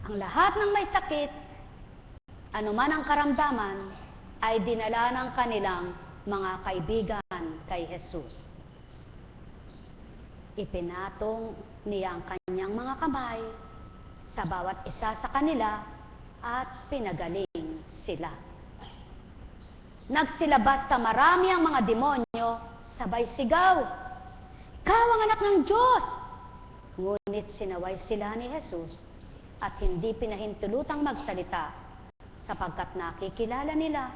ang lahat ng may sakit, anuman ang karamdaman, ay dinala ng kanilang mga kaibigan kay Jesus. Ipinatong niya ang kanyang mga kamay sa bawat isa sa kanila at pinagaling sila. Nagsilabas sa marami ang mga demonyo, sabay sigaw, "Ikaw ang anak ng Diyos!" Ngunit sinaway sila ni Jesus at hindi pinahintulutang magsalita sapagkat nakikilala nila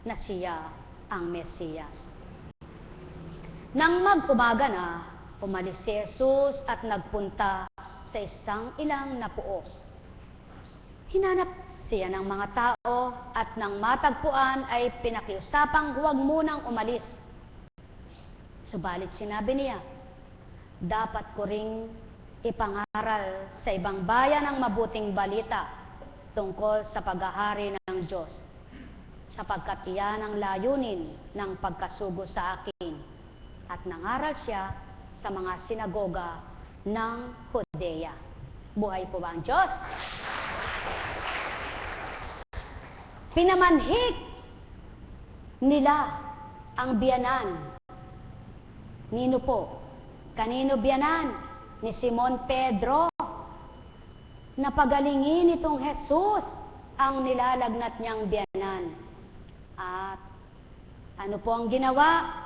na siya ang Mesiyas. Nang mag-umaga na, umalis si Jesus at nagpunta sa isang ilang na puok. Hinanap siya ng mga tao at nang matagpuan ay pinakiusapang huwag munang umalis. Subalit sinabi niya, dapat ko ring ipangaral sa ibang bayan ang mabuting balita tungkol sa paghahari ng Diyos, sapagkat iyan ang layunin ng pagkasugo sa akin. At nangaral siya sa mga sinagoga ng Judea. Buhay po ba ang Diyos? Pinamanhik nila ang biyanan. Nino po? Kanino biyanan? Ni Simon Pedro. Napagalingin itong Jesus ang nilalagnat niyang biyanan. At ano po ang ginawa?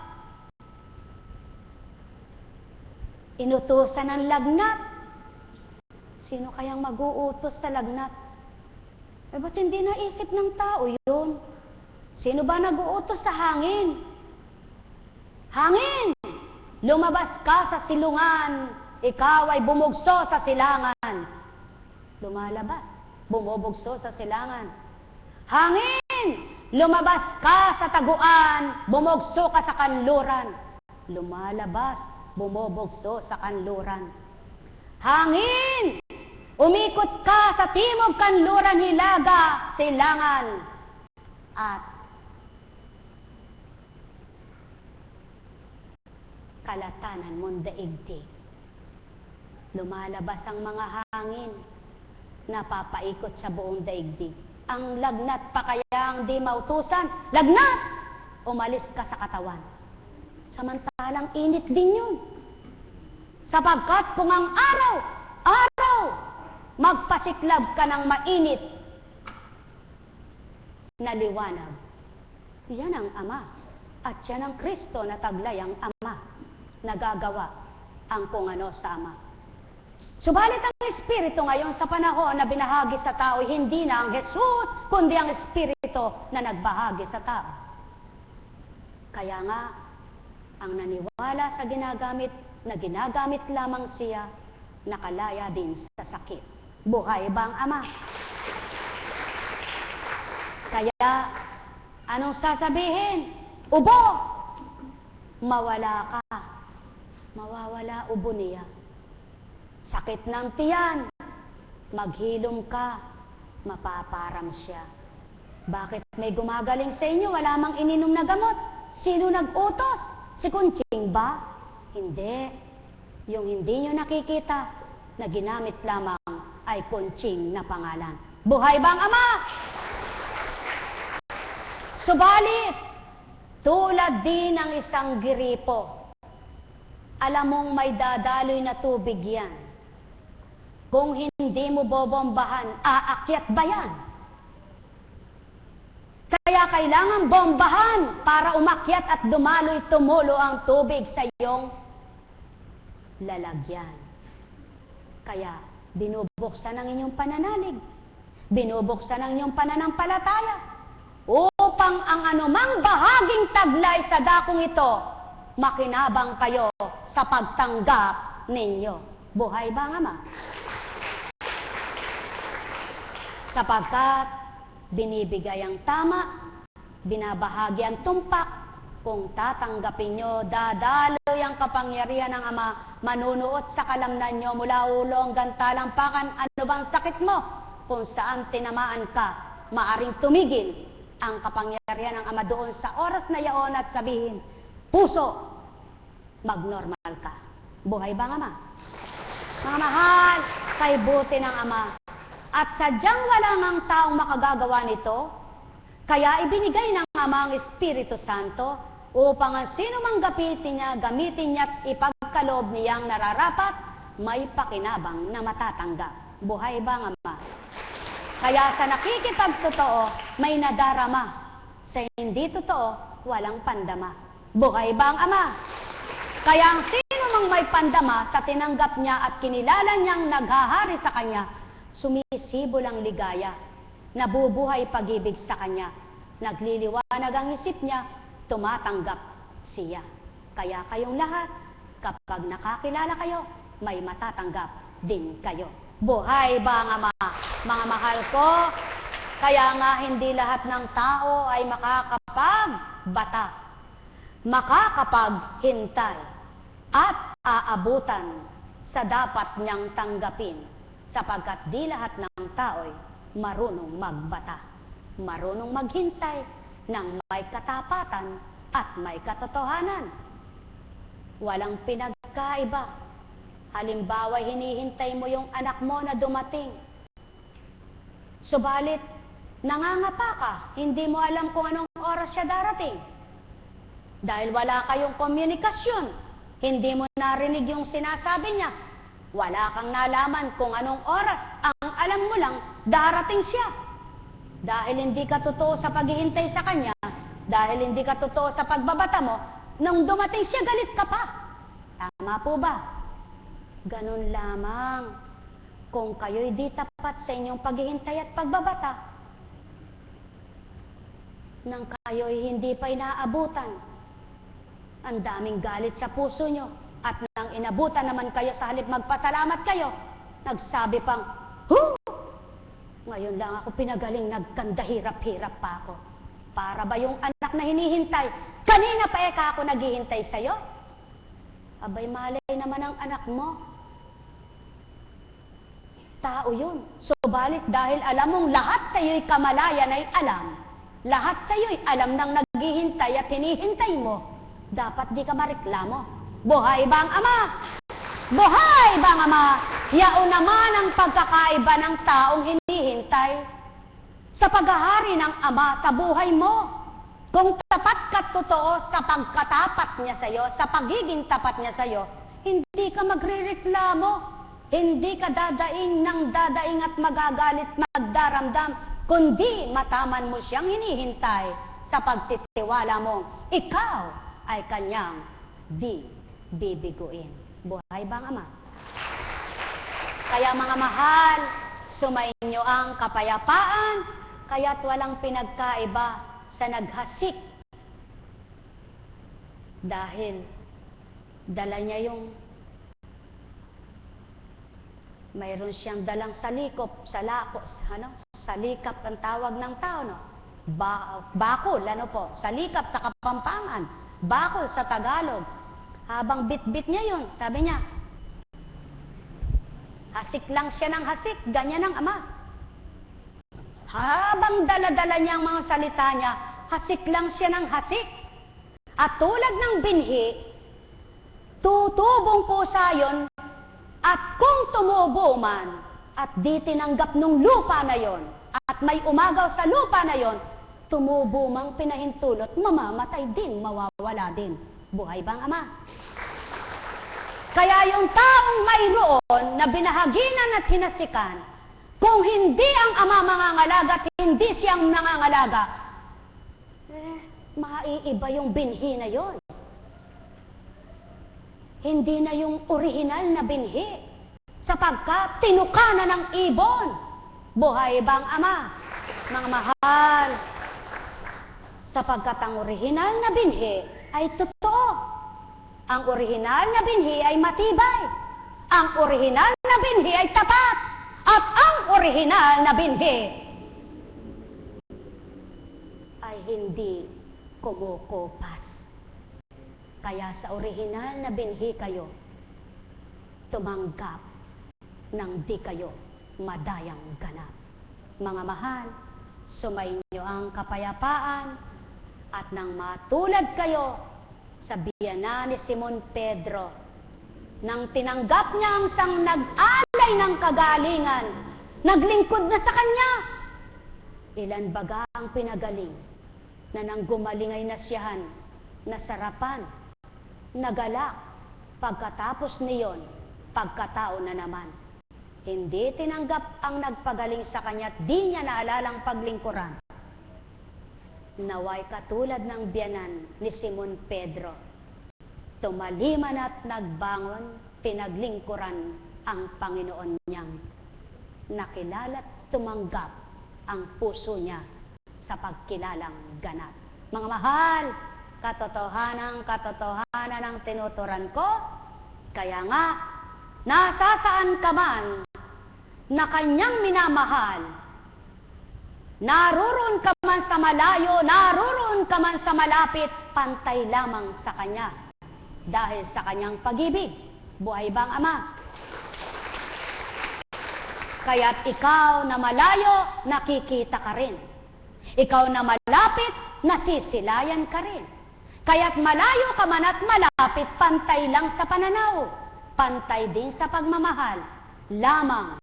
Inutusan ng lagnat. Sino kayang mag-uutos sa lagnat? Ba't hindi naisip ng tao yun? Sino ba nag-uutos sa hangin? Hangin! Lumabas ka sa silungan, ikaw ay bumugso sa silangan. Lumalabas, bumubugso sa silangan. Hangin! Lumabas ka sa taguan, bumugso ka sa kanluran. Lumalabas, bumubugso sa kanluran. Hangin! Umikot ka sa timog kanluran, hilaga, silangan. At kalatanan mong daigdig. Lumalabas ang mga hangin, napapaikot sa buong daigdig. Ang lagnat pa kaya ang di mautusan? Lagnat! Umalis ka sa katawan. Samantalang init din yun. Sapagkat kung ang araw, magpasiklab ka ng mainit na liwanag. Yan ang Ama. At yan ang Kristo na taglay ang Ama. Nagagawa ang kung ano sa Ama. Subalit ang Espiritu ngayon sa panahon na binahagi sa tao, hindi na ang Jesus, kundi ang Espiritu na nagbahagi sa tao. Kaya nga, ang naniwala sa ginagamit lamang siya, nakalaya din sa sakit. Buhay ba ang Ama? Kaya, anong sasabihin? Ubo! Mawala ka. Mawawala ubo niya. Sakit ng tiyan. Maghilom ka, mapaparam siya. Bakit may gumagaling sa inyo? Wala mang ininom na gamot. Sino nag-utos? Si Kunching ba? Hindi. Yung hindi nyo nakikita na ginamit lamang ay Kunching na pangalan. Buhay bang Ama? Subalit, tulad din ng isang giripo, alam mong may dadaloy na tubig yan. Kung hindi mo bobombahan, aakyat ba yan? Kaya kailangan bombahan para umakyat at dumaloy tumulo ang tubig sa iyong lalagyan. Kaya binubuksan ang inyong pananalig, binubuksan ang inyong pananampalataya, upang ang anumang bahaging taglay sa dakong ito, makinabang kayo sa pagtanggap ninyo. Buhay ba Ama? Sapagkat binibigay ang tama, binabahagi ang tumpak, kung tatanggapin nyo, dadaloy ang kapangyarihan ng Ama, manunuot sa kalamnan nyo mula ulo hanggang talampakan. Ano bang sakit mo? Kung saan tinamaan ka, maaring tumigil ang kapangyarihan ng Ama doon sa oras na yaon at sabihin, puso, magnormal ka. Buhay ba Ama? Mga mahal, kay buti ng Ama, at sadyang wala ngang taong makagagawa nito, kaya ibinigay ng Ama ang Espiritu Santo upang ang sino mang gamitin niya at ipagkaloob niyang nararapat, may pakinabang na matatanggap. Buhay ba Ama? Kaya sa nakikipagtotoo, may nadarama. Sa hindi totoo, walang pandama. Buhay ba ang Ama? Kaya ang sino mang may pandama sa tinanggap niya at kinilala niyang naghahari sa kanya, sumisibol ang ligaya, nabubuhay pag-ibig sa kanya, nagliliwanag ang isip niya, tumatanggap siya. Kaya kayong lahat, kapag nakakilala kayo, may matatanggap din kayo. Buhay ba ang Ama? Mga mahal ko, kaya nga hindi lahat ng tao ay makakapagbata, makakapaghintay, at aabutan sa dapat niyang tanggapin, sapagkat di lahat ng tao'y marunong magbata, marunong maghintay ng may katapatan at may katotohanan. Walang pinagkaiba. Halimbawa, hinihintay mo yung anak mo na dumating. Subalit, nangangapa ka, hindi mo alam kung anong oras siya darating. Dahil wala kayong komunikasyon, hindi mo narinig yung sinasabi niya. Wala kang nalaman kung anong oras. Ang alam mo lang, darating siya. Dahil hindi ka totoo sa paghihintay sa kanya, dahil hindi ka totoo sa pagbabata mo, nung dumating siya, galit ka pa. Tama po ba? Ganun lamang kung kayo'y di tapat sa inyong paghihintay at pagbabata, nang kayo'y hindi pa inaabutan, ang daming galit sa puso nyo, at nang inabutan naman kayo sa halip magpasalamat kayo, nagsabi pang, "Huh! Ngayon lang ako pinagaling, nagkanda hirap-hirap pa ako." Para ba yung anak na hinihintay? Kanina pa eka ako naghihintay sa'yo? Abay, malay naman ang anak mo. Tao yun. Subalit dahil alam mong lahat sa'yo'y kamalayan ay alam, lahat sa'yo'y alam ng naghihintay at hinihintay mo, dapat di ka mareklamo. Buhay ba ang Ama? Buhay ba ang Ama? Yaon naman ang pagkakaiba ng taong hinihintay sa paghahari ng Ama sa buhay mo. Kung tapat ka totoo sa pagkatapat niya sa'yo, sa pagiging tapat niya sa'yo, hindi ka magrereklamo. Hindi ka dadaing ng dadaing at magagalit, magdaramdam, kundi mataman mo siyang hinihintay sa pagtitiwala mong ikaw ay kanyang di bibiguin. Buhay bang Ama? Kaya mga mahal, sumainyo ang kapayapaan, kaya't walang pinagkaiba sa naghasik. Dahil dala niya yung mayroon siyang dalang salikop, salikap ang tawag ng tao, no? Bakol, ano po? Salikap sa Kapampangan, bakol sa Tagalog. Habang bit-bit niya yun, sabi niya, Hasik lang siya ng hasik, ganyan ang Ama. Habang dala-dala niya ang mga salita niya, hasik lang siya ng hasik. At tulad ng binhi, tutubong kusa yun, at kung tumubo man, at di tinanggap nung lupa na yon, at may umagaw sa lupa na yon, tumubo mang pinahintulot, mamamatay din, mawawala din. Buhay bang Ama? Kaya yung taong mayroon na binahaginan at hinasikan, kung hindi ang Ama mangangalaga at hindi siyang nangangalaga, maiiba yung binhi na yon. Hindi na yung orihinal na binhi, sapagkat tinuka na ng ibon. Buhay bang Ama? Mga mahal, sapagkat ang orihinal na binhi ay totoo. Ang orihinal na binhi ay matibay. Ang orihinal na binhi ay tapat. At ang orihinal na binhi ay hindi kumukupas. Kaya sa orihinal na binhi kayo tumanggap nang di kayo madayang ganap. Mga mahal, sumainyo ang kapayapaan at nang matulad kayo sa biyana ni Simon Pedro, nang tinanggap niya ang sang nag-alay ng kagalingan, naglingkod na sa kanya. Ilan baga ang pinagaling na nang gumaling ay nasyahan, nasarapan, nagalak, pagkatapos niyon, pagkatao na naman. Hindi tinanggap ang nagpagaling sa kanya at di niya naalalang paglingkuran. Naway katulad ng biyanan ni Simon Pedro, tumaliman at nagbangon, pinaglingkuran ang Panginoon niyang. Nakilala at tumanggap ang puso niya sa pagkilalang ganap. Mga mahal, katotohanan ang tinuturan ko, kaya nga, nasasaan ka man na kanyang minamahal, naroon ka man sa malayo, naroon ka man sa malapit, pantay lamang sa Kanya. Dahil sa Kanyang pag-ibig. Buhay bang Ama? Kaya't ikaw na malayo, nakikita ka rin. Ikaw na malapit, nasisilayan ka rin. Kaya't malayo ka man at malapit, pantay lang sa pananaw. Pantay din sa pagmamahal. Lamang,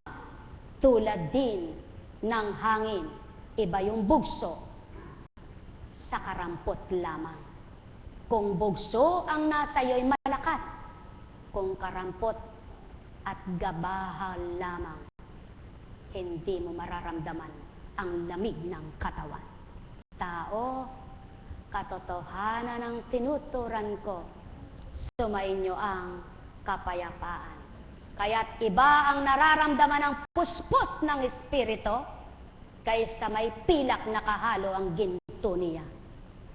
tulad din ng hangin. Iba yung bugso sa karampot lamang. Kung bugso ang nasa iyo'y malakas, kung karampot at gabahal lamang, hindi mo mararamdaman ang lamig ng katawan. Tao, katotohanan ang tinuturan ko, sumainyo ang kapayapaan. Kaya't iba ang nararamdaman ng puspos ng Espiritu, kaysa may pilak na kahalo ang ginto niya.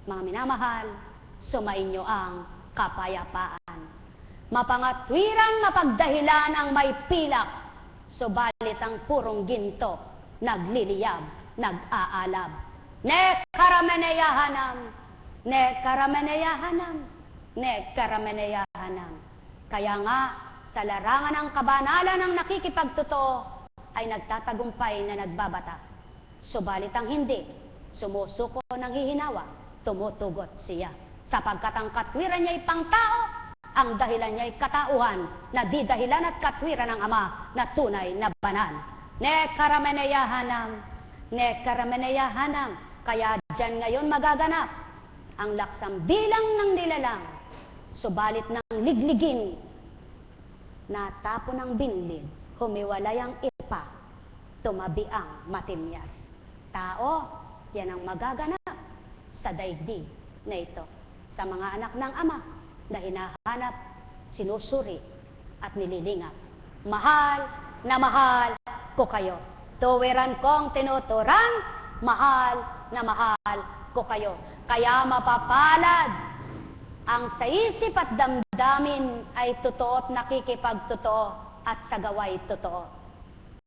Mga minamahal, sumainyo ang kapayapaan. Mapangatwiran, mapagdahilan ang may pilak, subalit ang purong ginto, nagliliyab, nag-aalab. Ne karameneyahanam, ne karameneyahanam, ne karameneyahanam. Kaya nga, sa larangan ng kabanalan ng nakikipagtotoo, ay nagtatagumpay na nagbabata. Subalit ang hindi, sumusuko ng hihinawa, tumutugot siya. Sapagkat ang katwiran niya'y pangtao, ang dahilan niya'y katauhan, na di dahilan at katwiran ng Ama na tunay na banal. Ne karameneyahanam, ne karameneyahanam. Kaya dyan ngayon magaganap ang laksang bilang ng nilalang, subalit ng ligligin, natapo ng binlid, humiwalay ang ipa, tumabi ang matimyas. Tao, yan ang magaganap sa daigdig na ito. Sa mga anak ng Ama na hinahanap, sinusuri at nililingap. Mahal na mahal ko kayo. Tuwiran kong tinuturan, mahal na mahal ko kayo. Kaya mapapalad ang sa isip at damdamin ay totoo at nakikipagtotoo at sa gawa'y totoo.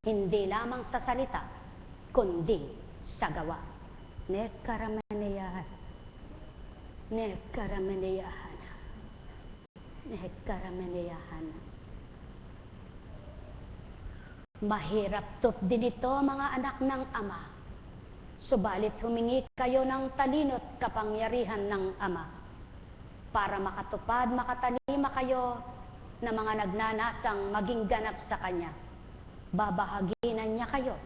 Hindi lamang sa salita, kundi sa gawa. Ne karameneyahan, ne karameneyahan, ne karameneyahan. Mahirap din ito, mga anak ng Ama. Subalit humingi kayo ng talino't kapangyarihan ng Ama para makatupad, makatalima kayo na mga nagnanasang maging ganap sa Kanya. Babahaginan niya kayo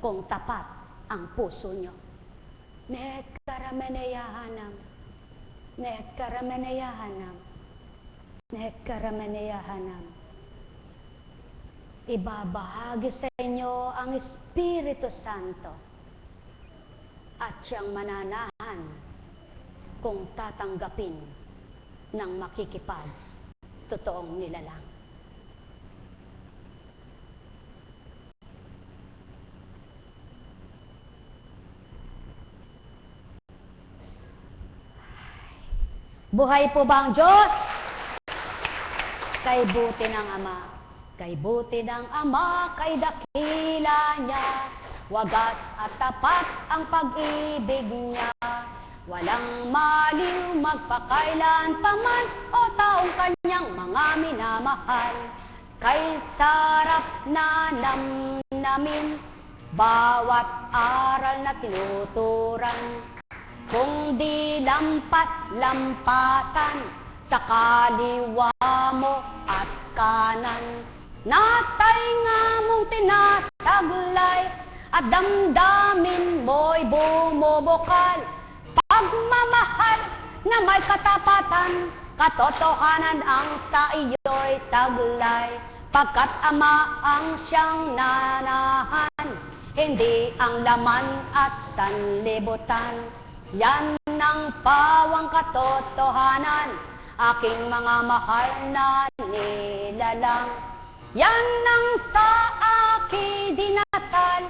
kung tapat ang puso nyo. Nekarameneyahanam, nekarameneyahanam, nekarameneyahanam. Ibabahagi sa inyo ang Espiritu Santo at siyang mananahan kung tatanggapin ng makikipag totoong nilalang. Buhay po ba ang Diyos? Kay buti ng Ama. Kay buti ng Ama, kay dakila niya, wagas at tapat ang pag-ibig niya. Walang maliw magpakailan paman o taong kanyang mga minamahal. Kay sarap na namnamin, bawat aral na tinuturan. Kung di lampas-lampasan sa kaliwa mo at kanan, natay nga mong tinataglay at damdamin mo'y bumubukal. Pagmamahal na may katapatan, katotohanan ang sa iyo'y taglay. Pagkat Ama ang siyang nanahan, hindi ang laman at sanlibutan. Yan ang pawang katotohanan, aking mga mahal na nilalang. Yan ang sa akin dinatal,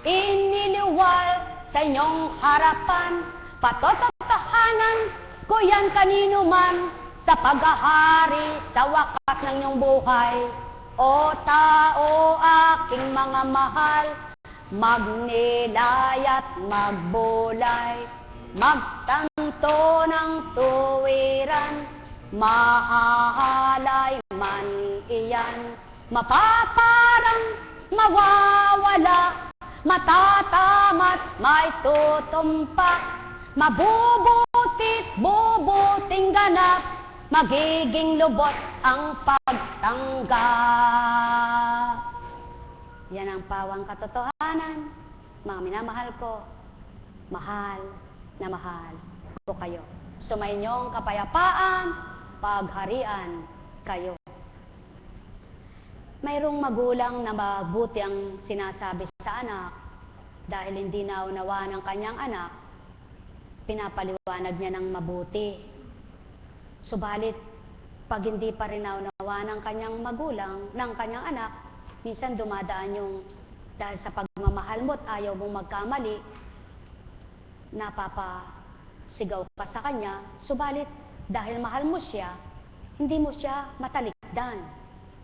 iniliwal sa inyong harapan. Patotohanan ko yan kanino man sa paghahari sa wakas ng inyong buhay. O tao aking mga mahal, magnilay at magbulay, magtanto ng tuwiran, mahahalay man iyan. Mapaparang mawawala, matatamat may tutumpak, mabubutit bubuting ganap, magiging lubos ang pagtanggap. Yan ang pawang katotohanan, mga minamahal ko, mahal na mahal ko kayo. Sumainyong kapayapaan, pagharian kayo. Mayroong magulang na mabuti ang sinasabi sa anak dahil hindi naunawa ng kanyang anak, pinapaliwanag niya ng mabuti. Subalit, pag hindi pa rin naunawa ng kanyang magulang, ng kanyang anak, minsan dumadaan yung dahil sa pagmamahal mo at ayaw mong magkamali, napapasigaw ka sa kanya. Subalit, dahil mahal mo siya, hindi mo siya matalikdan.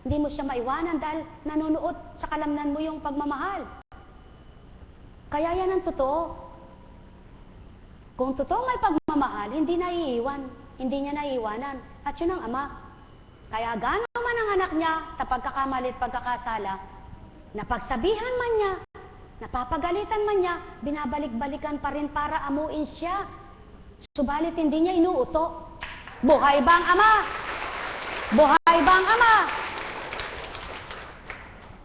Hindi mo siya maiwanan dahil nanonood sa kalamnan mo yung pagmamahal. Kaya yan ang totoo. Kung totoo may pagmamahal, hindi naiiwan. Hindi niya naiiwanan. At yun ang Ama. Kaya gaano man ang anak niya sa pagkakamali at pagkakasala, napagsabihan man niya, napapagalitan man niya, binabalik-balikan pa rin para amuin siya. Subalit hindi niya inuuto. Buhay ba ang Ama? Buhay ba ang Ama?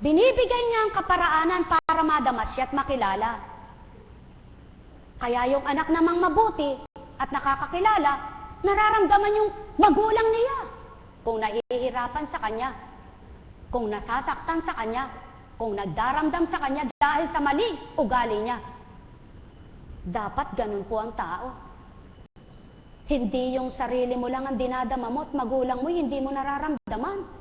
Binibigay niya ang kaparaanan para madamas siya at makilala. Kaya yung anak namang mabuti at nakakakilala, nararamdaman yung magulang niya. Kung nahihirapan sa kanya, kung nasasaktan sa kanya, kung nagdaramdam sa kanya dahil sa mali ugali niya. Dapat ganun po ang tao. Hindi yung sarili mo lang ang dinadama mo at magulang mo hindi mo nararamdaman.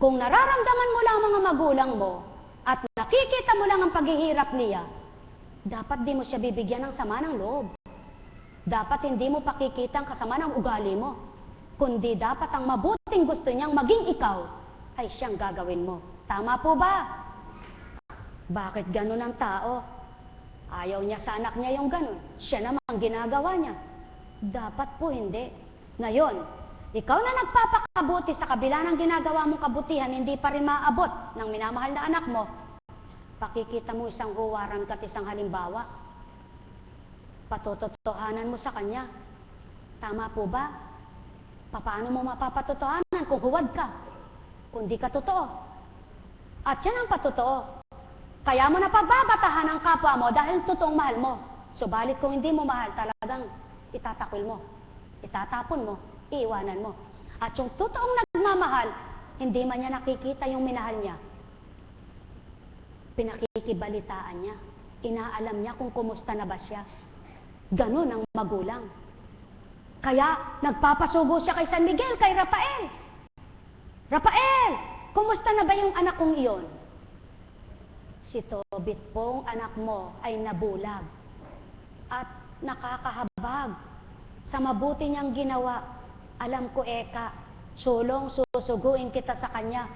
Kung nararamdaman mo lang mga magulang mo at nakikita mo lang ang paghihirap niya, dapat di mo siya bibigyan ng sama ng loob. Dapat hindi mo pakikita ang kasama ng ugali mo, kundi dapat ang mabuting gusto niyang maging ikaw ay siyang gagawin mo. Tama po ba? Bakit ganun ang tao? Ayaw niya sa anak niya yung ganun. Siya naman ang ginagawa niya. Dapat po hindi. Ngayon, Ikaw na nagpapakabuti sa kabila ng ginagawa mong kabutihan, hindi pa rin maaabot ng minamahal na anak mo, pakikita mo isang huwaran at isang halimbawa. Patutotohanan mo sa kanya. Tama po ba? Paano mo mapapatotohanan kung huwad ka? Kung di ka totoo. At yan ang patotoo. Kaya mo napagbabatahan ang kapwa mo dahil totoong mahal mo. Subalit kung hindi mo mahal, talagang itatakwil mo, itatapon mo, iiwanan mo. At yung totoong nagmamahal, hindi man niya nakikita yung minahal niya. Pinakikibalitaan niya. Inaalam niya kung kumusta na ba siya. Ganun ang magulang. Kaya nagpapasugo siya kay San Miguel, kay Rafael. Rafael, kumusta na ba yung anak kong iyon? Si Tobit pong anak mo ay nabulag at nakakahabag sa mabuti niyang ginawa. Alam ko, Eka, sulong susuguin kita sa kanya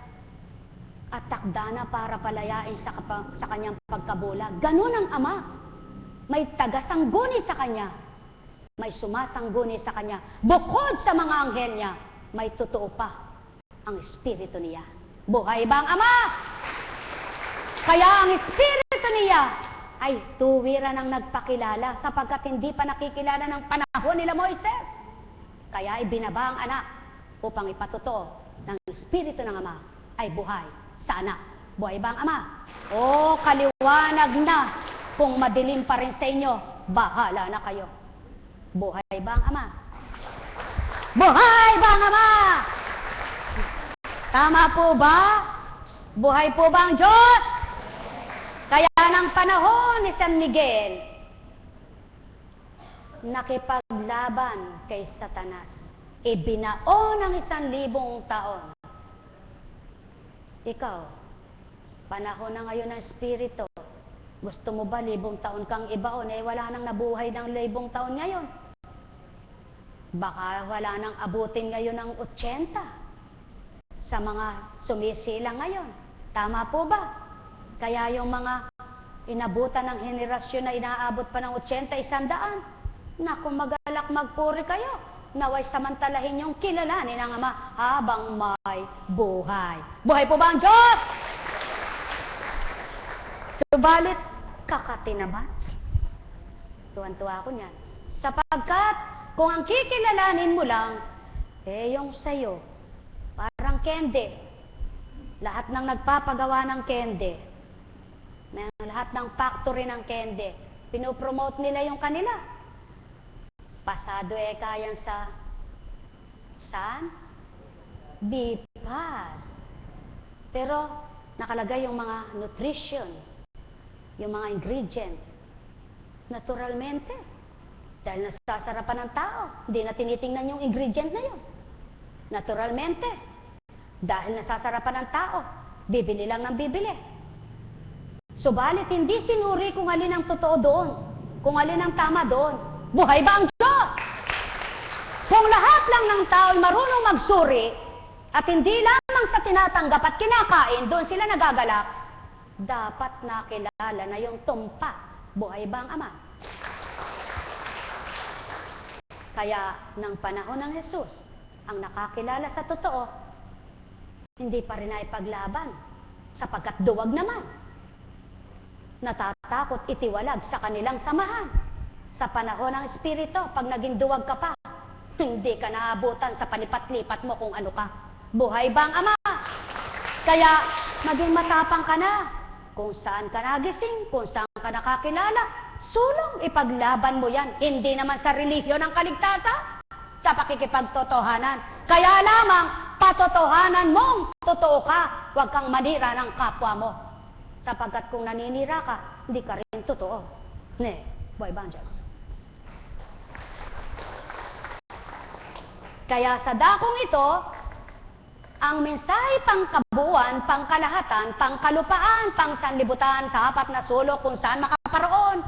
at takda na para palayain sa kanyang pagkabulag. Ganun ang ama. May tagasangguni sa kanya. May sumasangguni sa kanya. Bukod sa mga anghel niya, may totoo pa ang espiritu niya. Buhay ba ang ama? Kaya ang espiritu niya ay tuwiran ang nagpakilala sapagkat hindi pa nakikilala ng panahon nila Moises. Kaya ibinaba ang anak upang ipatotoo ng espiritu ng ama ay buhay sa anak. Buhay ba ang ama? O kaliwanag na. Kung madilim pa rin sa inyo, bahala na kayo. Buhay ba ang ama? Buhay ba ang ama? Tama po ba? Buhay po ba ang Diyos? Kaya ng panahon ni San Miguel, nakipaglaban kay Satanas. Ibinao ng 1,000 taon. Ikaw, panahon na ngayon ng Espiritu, gusto mo ba 1,000 taon kang ibaon? Wala nang nabuhay ng 1,000 taon ngayon. Baka wala nang abutin ngayon ng 80 sa mga sumisilang ngayon. Tama po ba? Kaya yung mga inabutan ng henerasyon na inaabot pa ng 80, 100, naku, magalak magpuri kayo. Naway samantalahin yung kilalanin ng ama habang may buhay. Buhay po ba ang Diyos? Subalit, kakati naman. Tuwan-tuwa ako niyan. Sapagkat, kung ang kikilalanin mo lang, yung sayo, parang candy. Lahat ng nagpapagawa ng candy, lahat ng factory ng candy, pinopromote nila yung kanila. Pasado kayan sa San Bipal. Pero, nakalagay yung mga nutrition, yung mga ingredient, naturalmente. Dahil nasasarapan ng tao, hindi na tinitingnan yung ingredient na yun. Naturalmente. Dahil nasasarapan ng tao, bibili lang ng bibili. Subalit, hindi sinuri kung alin ang totoo doon, kung alin ang tama doon. Buhay ba ang Diyos? Kung lahat lang ng tao ay marunong magsuri, at hindi lamang sa tinatanggap at kinakain, doon sila nagagalak, dapat nakilala na yung tumpa. Buhay ba ang ama? Kaya, ng panahon ng Jesus, ang nakakilala sa totoo, hindi pa rin ay paglaban, sapagkat duwag naman. Natatakot itiwalag sa kanilang samahan. Sa panahon ng Espiritu, pag naging duwag ka pa, hindi ka naabutan sa palipat-lipat mo kung ano ka. Buhay ba ang ama? Kaya, maging matapang ka na. Kung saan ka nagising, kung saan ka nakakilala, sulong ipaglaban mo yan. Hindi naman sa relihiyon ng kaligtasan, sa pakikipagtotohanan. Kaya lamang, patotohanan mong totoo ka. Huwag kang manira ng kapwa mo. Sapagkat kung naninira ka, hindi ka rin totoo. Buhay ba ang Diyos? Kaya sa dakong ito, ang mensahe pangkabuuan, pangkalahatan, pangkalupaan, pangsanlibutan sa apat na sulok kung saan makaparoon,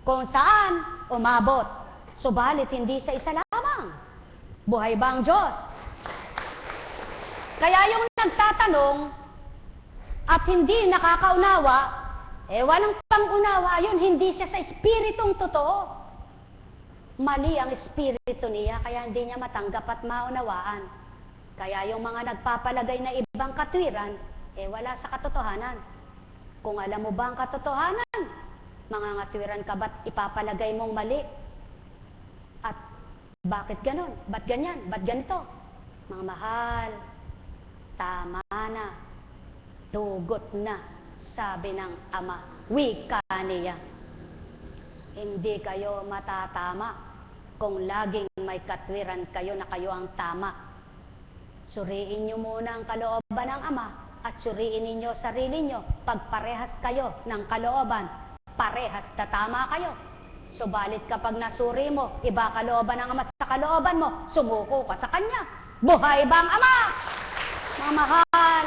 kung saan umabot. Subalit hindi sa isa lamang. Buhay ba ang Diyos? Kaya yung nagtatanong at hindi nakakaunawa, walang pangunawa yun, hindi siya sa espiritong totoo. Mali ang espiritu niya, kaya hindi niya matanggap at maunawaan. Kaya yung mga nagpapalagay na ibang katwiran, wala sa katotohanan. Kung alam mo ba ang katotohanan, mga katwiran ka ba't ipapalagay mong mali? At bakit ganon? Ba't ganyan? Ba't ganito? Mga mahal, tama na, dugot na, sabi ng Ama, wika niya. Hindi kayo matatama kung laging may katwiran kayo na kayo ang tama. Suriin niyo muna ang kalooban ng Ama at suriin ninyo sarili niyo. Pag parehas kayo ng kalooban, parehas na tama kayo. Subalit kapag nasuri mo, iba kalooban ng Ama sa kalooban mo, sumuko ka sa Kanya. Buhay ba ang Ama? Mga mahal,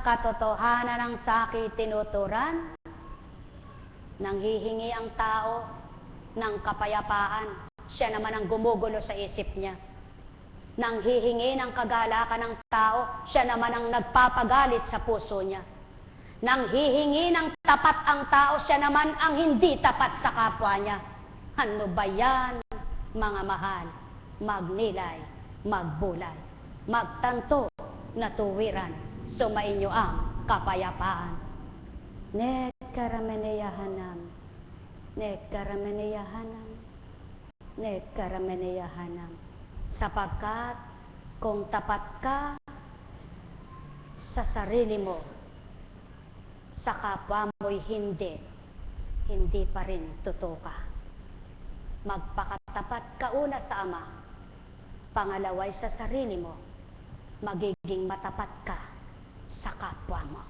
katotohanan ang saki tinuturan. Nanghihingi ang tao ng kapayapaan. Siya naman ang gumugulo sa isip niya. Nanghihingi ng kagalakan ng tao. Siya naman ang nagpapagalit sa puso niya. Nanghihingi ng tapat ang tao. Siya naman ang hindi tapat sa kapwa niya. Ano ba yan, mga mahal? Magnilay, magbulay, magtanto na tuwiran, sumainyo ang kapayapaan. Nekkarameneyahanam, nekkarameneyahanam, nekkarameneyahanam. Sapagkat kung tapat ka sa sarili mo, sa kapwa mo'y hindi pa rin totoo ka. Magpakatapat ka una sa Ama, pangalaway sa sarili mo, magiging matapat ka sa kapwa mo.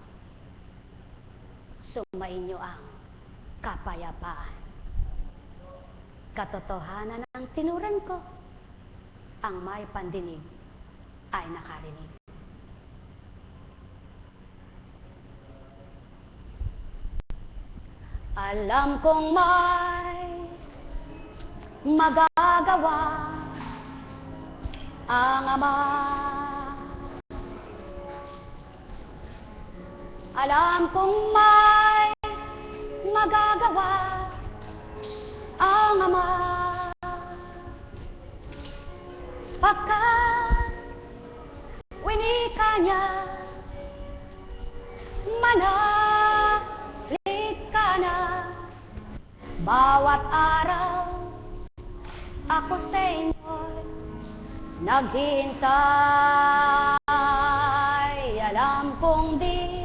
Sumainyo ang kapayapaan. Katotohanan ang tinuran ko, ang may pandinig ay nakarinig. Alam kong may magagawa ang Ama. Alam kong may magagawa ang Ama. Pagkat winika niya, manalig ka na. Bawat araw ako sa inyo'y naghihintay. Alam kong di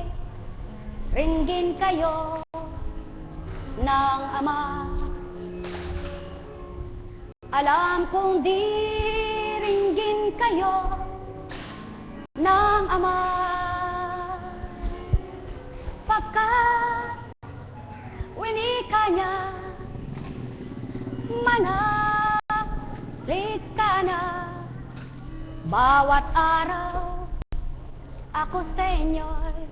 ringgin kayo ng Ama. Alam kong di ringgin kayo ng Ama. Pagkat winika niya, manalig ka na. Bawat araw ako sa inyo'y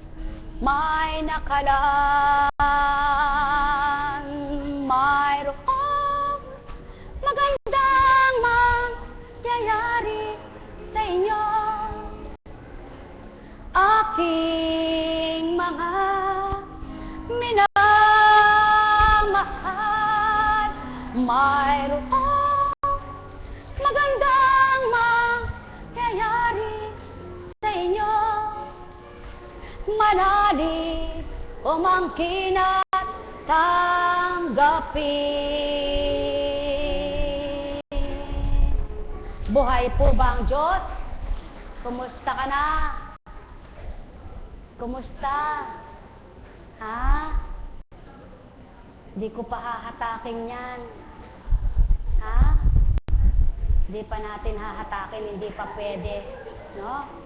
may nakalaan. Mayroong magandang mangyayari sa inyo, aking mga minamahal. Mayroong magandang mangyayari sa inyo, manalig umangkin at tanggapin. Buhay po ba ang Diyos? Kumusta ka na? Kumusta? Ha? Di ko pa hahatakin yan. Ha? Di pa natin hahatakin, hindi pa pwede. No?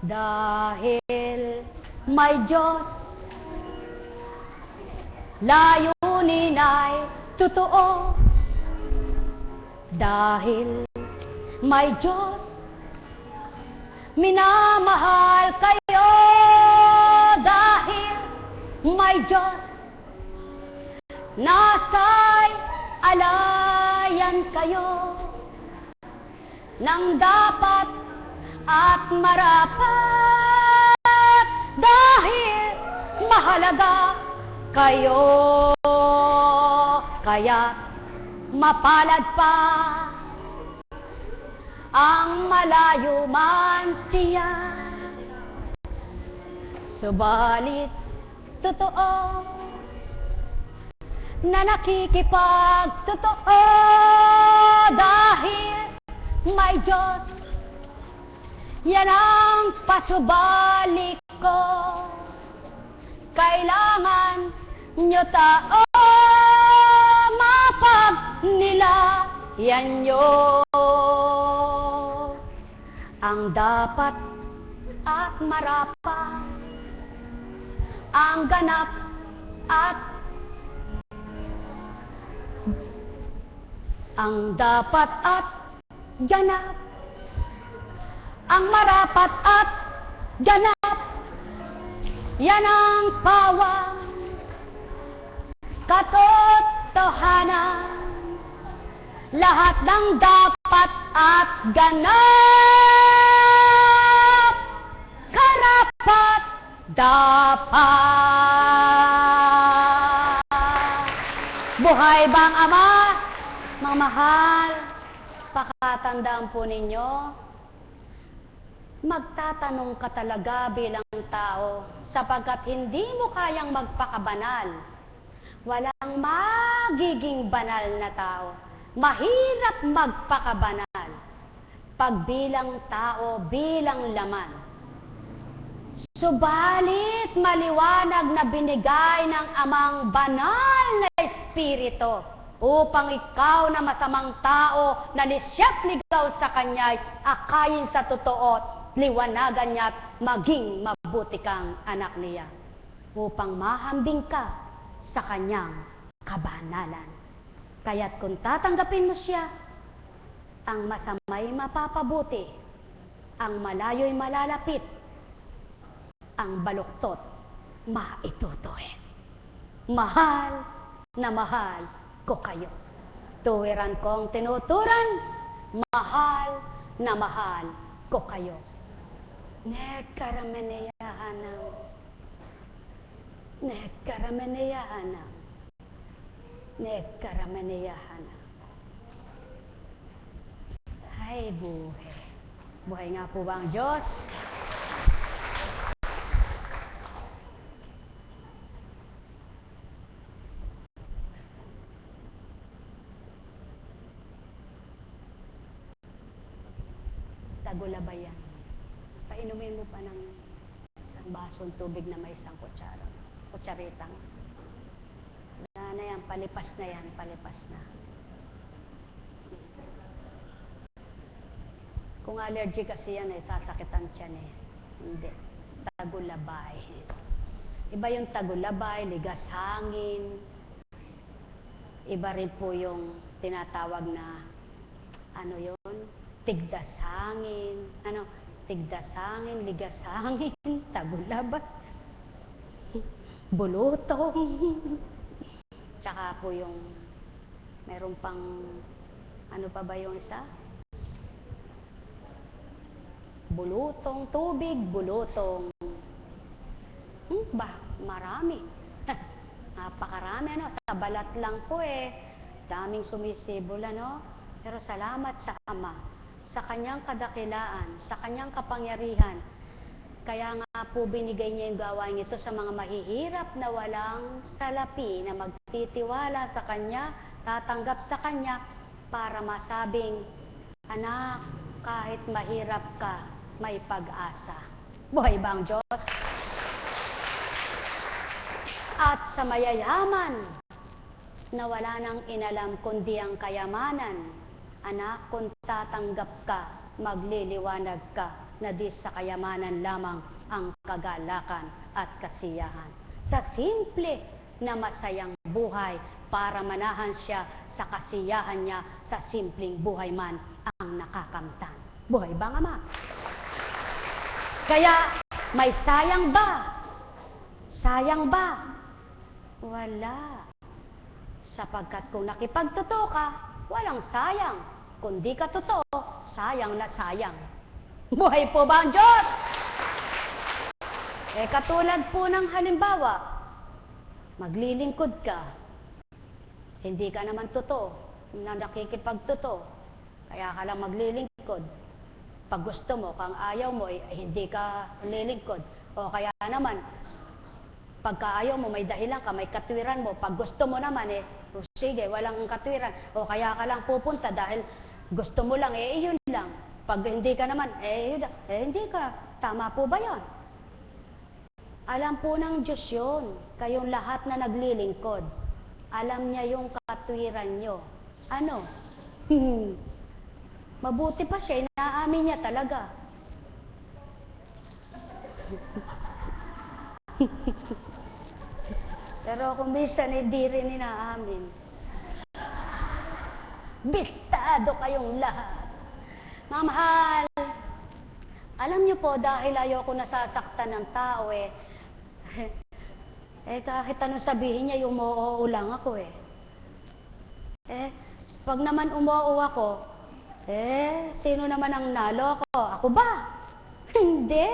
Dahil may Diyos, layunin ay totoo. Dahil may Diyos, minamahal kayo. Dahil may Diyos, nasa'y alayan kayo ng dapat at marapat. Dahil mahalaga kayo, kaya mapalad pa ang malayo man siya. Subalit totoo na nakikipagtotoo. Dahil may Diyos, yan ang pasubalik ko. Kailangan nyo tao mapagnilayan nyo ang dapat at marapat, ang ganap at ang dapat at ganap, ang marapat at ganap, yan ang pawang katotohanan. Lahat ng dapat at ganap, karapat dapat. Buhay bang Ama? Mga mahal, pakatandaan po ninyo, magtatanong ka talaga bilang tao, sapagkat hindi mo kayang magpakabanal. Walang magiging banal na tao. Mahirap magpakabanal pag bilang tao, bilang laman. Subalit maliwanag na binigay ng Amang banal na Espiritu upang ikaw na masamang tao na nisyat ligaw sa Kanya'y akayin sa totoo, liwanagan niya at maging mabuti kang anak niya, upang mahambing ka sa Kanyang kabanalan. Kaya't kung tatanggapin mo siya, ang masamay mapapabuti, ang malayo'y malalapit, ang baluktot maitutuwid. Mahal na mahal ko kayo. Tuwiran kong tinuturan, mahal na mahal ko kayo. Nagkarameneyahanang, nagkarameneyahanang, nagkarameneyahanang. Ay, buhay. Buhay nga po ba ang Diyos? Tagulabayan. Painumin mo pa ng isang basong tubig na may isang kutsaritang. Wala na yan, palipas na yan, palipas na. Kung allergy kasi yan, sasakitan tiyan eh. Hindi. Tagulabay. Iba yung tagulabay, ligas hangin. Iba rin po yung tinatawag na, ano yun? Tigdas hangin. Ano? Tigdas hangin, ligas hangin, tagulabay, bulutong. Tsaka po yung, meron pang, ano pa ba yung isa? Bulutong, tubig, bulutong. Marami. Napakarami, ano? Sa balat lang po eh. Daming sumisibol, ano? Pero salamat sa Ama, sa Kanyang kadakilaan, sa Kanyang kapangyarihan. Kaya nga po binigay niya yung gawain ito sa mga mahihirap na walang salapi, na magtitiwala sa Kanya, tatanggap sa Kanya, para masabing, anak, kahit mahirap ka, may pag-asa. Buhay ba ang Diyos? At sa mayayaman, na wala nang inalam kundi ang kayamanan, anak, kung tatanggap ka, magliliwanag ka na di sa kayamanan lamang ang kagalakan at kasiyahan. Sa simple na masayang buhay para manahan siya sa kasiyahan niya sa simpleng buhay man ang nakakamtan. Buhay ba nga ma? Kaya may sayang ba? Sayang ba? Wala. Sapagkat kung nakipagtotoo ka, walang sayang. Kung di ka totoo, sayang na sayang. Buhay po ba ang Diyos? Katulad po ng halimbawa, maglilingkod ka, hindi ka naman totoo, na nakikipagtotoo, kaya ka lang maglilingkod. Pag gusto mo, kang ayaw mo, hindi ka lilingkod. O kaya naman, pagka ayaw mo, may dahilan ka, may katwiran mo. Pag gusto mo naman, sige, walang katwiran. O kaya ka lang pupunta dahil gusto mo lang, yun lang. Pag hindi ka naman, hindi ka. Tama po ba yun? Alam po ng Diyos yun. Kayong lahat na naglilingkod. Alam niya yung katwiran nyo. Ano? Mabuti pa siya, inaamin niya talaga. Pero kung minsan, hindi rin inaamin. Bistado kayong lahat. Mamahal, alam niyo po, dahil ayoko nasasaktan ng tao kahit anong sabihin niya, umuoo lang ako pag naman umuoo ako, sino naman ang nalo ko? Ako ba? Hindi.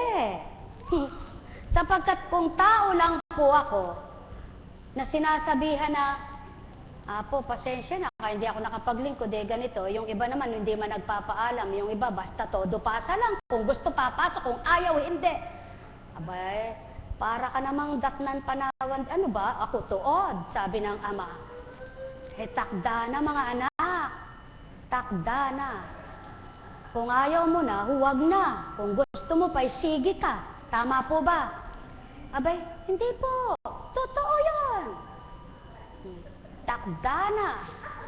Sapagkat kung tao lang po ako, na sinasabihan na, Apo, pasensya na, kaya hindi ako nakapaglingkod, ganito. Yung iba naman, hindi man nagpapaalam. Yung iba, basta todo pasa lang. Kung gusto, papasok. Kung ayaw, hindi. Abay, para ka namang datnan panawan. Ano ba? Ako tuod, sabi ng ama. Takda na, mga anak. Takda na. Kung ayaw mo na, huwag na. Kung gusto mo pa, sige ka. Tama po ba? Abay, hindi po. Totoo yun. Takda na.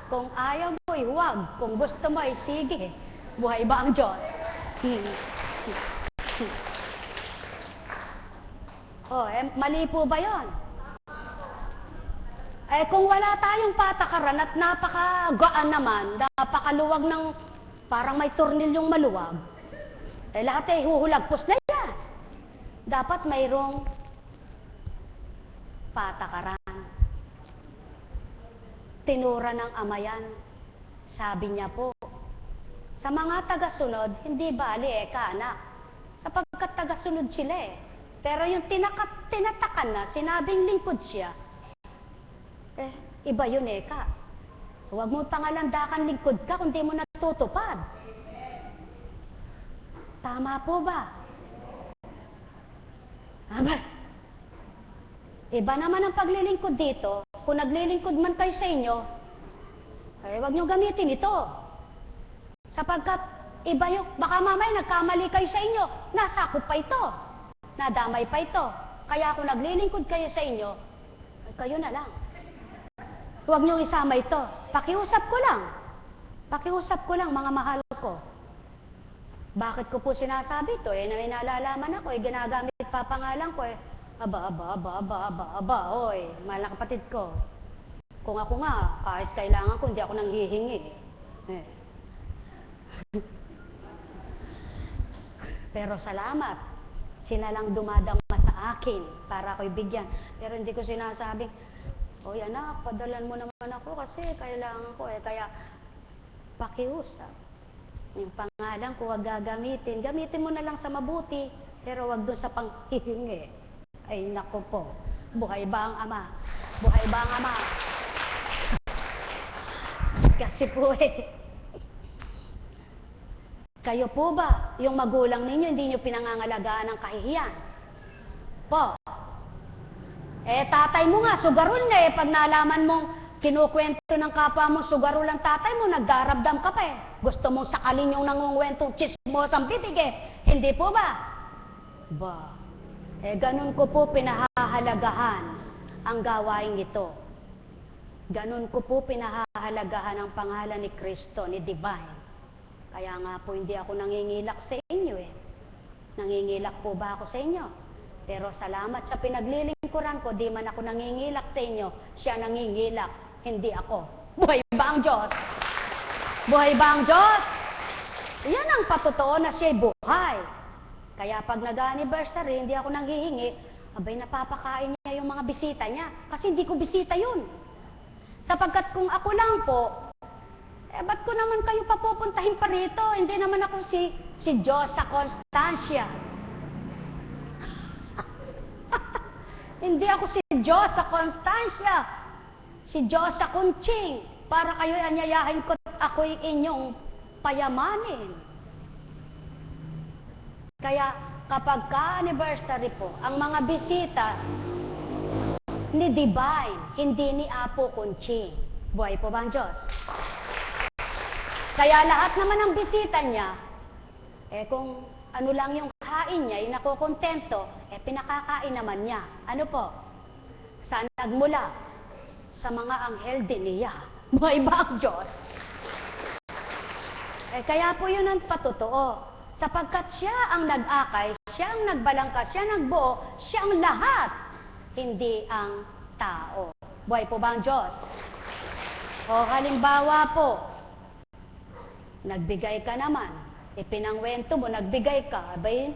Kung ayaw mo, huwag. Kung gusto mo, sige. Buhay ba ang Diyos? Mali po ba yun? Kung wala tayong patakaran at napakagaan naman, napakaluwag ng parang may tornilyong maluwag, lahat huhulagpos na yan. Dapat mayroong patakaran. Tinura ng ama yan. Sabi niya po, sa mga tagasunod, hindi bali anak. Sapagkat tagasunod sila Pero yung tinatakan na, sinabing lingkod siya, iba yun ka. Huwag mo pangalandakan lingkod ka kung di mo natutupad. Tama po ba? Iba naman ang paglilingkod dito. Kung naglilingkod man kayo sa inyo, huwag nyo gamitin ito. Sapagkat iba yung, baka mamaya nagkamali kayo sa inyo, nasakop pa ito, nadamay pa ito. Kaya kung naglilingkod kayo sa inyo, kayo na lang. Huwag nyo isama ito. Pakiusap ko lang. Pakiusap ko lang, mga mahal ko. Bakit ko po sinasabi ito? Nalalaman ako, ginagamit pa pangalan ko Aba, oy, mahal na kapatid ko. Kung ako nga, kahit kailangan ko, hindi ako nanghihingi. Pero salamat, sila lang dumadama sa akin para ako'y bigyan. Pero hindi ko sinasabing, oy anak, padalan mo naman ako kasi kailangan ko kaya pakiusap. Yung pangalan ko, wag gagamitin. Gamitin mo na lang sa mabuti, pero wag doon sa panghihingi. Ay, naku po. Buhay ba ang ama? Buhay ba ang ama? Kasi po kayo po ba, yung magulang ninyo, hindi nyo pinangangalagaan ng kahihiyan? Po. Tatay mo nga, sugarol na pag nalaman mong kinukwento ng kapwa mo, sugarol ang tatay mo, nagdarabdam ka pa Gusto mong sakalin yung nangungwentong chismosang bibig Hindi po ba? Ba. Ganun ko po pinahahalagahan ang gawain ito. Ganun ko po pinahahalagahan ang pangalan ni Kristo, ni Divine. Kaya nga po hindi ako nangingilak sa inyo Nangingilak po ba ako sa inyo? Pero salamat sa pinaglilingkuran ko, di man ako nangingilak sa inyo, siya nangingilak, hindi ako. Buhay ba ang Diyos? Buhay ba ang Diyos? Yan ang patotoo na siya'y buhay. Kaya pag nag-anniversary, hindi ako nanghihingi, abay napapakain niya yung mga bisita niya. Kasi hindi ko bisita yun. Sapagkat kung ako lang po, ba't ko naman kayo papupuntahin pa rito? Hindi naman ako si Diyosa Constancia. Hindi ako si Diyosa Constancia. Si Diyosa Kunching. Para kayo anyayahin ko at ako'y inyong payamanin. Kaya kapag ka-anniversary po, ang mga bisita ni Divine, hindi ni Apo Kunching. Buhay po ba ang Diyos? Kaya lahat naman ng bisita niya, kung ano lang yung kain niya, yung nakukontento, pinakakain naman niya. Ano po? Saan nagmula? Sa mga anghel din niya. Buhay ba ang Diyos? Kaya po yun ang patotoo. Sapagkat siya ang nag-akay, siya ang nagbalangkas, siya ang nagbuo, siya ang lahat, hindi ang tao. Buhay po ba ang Diyos? O halimbawa po, nagbigay ka naman, ipinangwento mo, nagbigay ka, abay,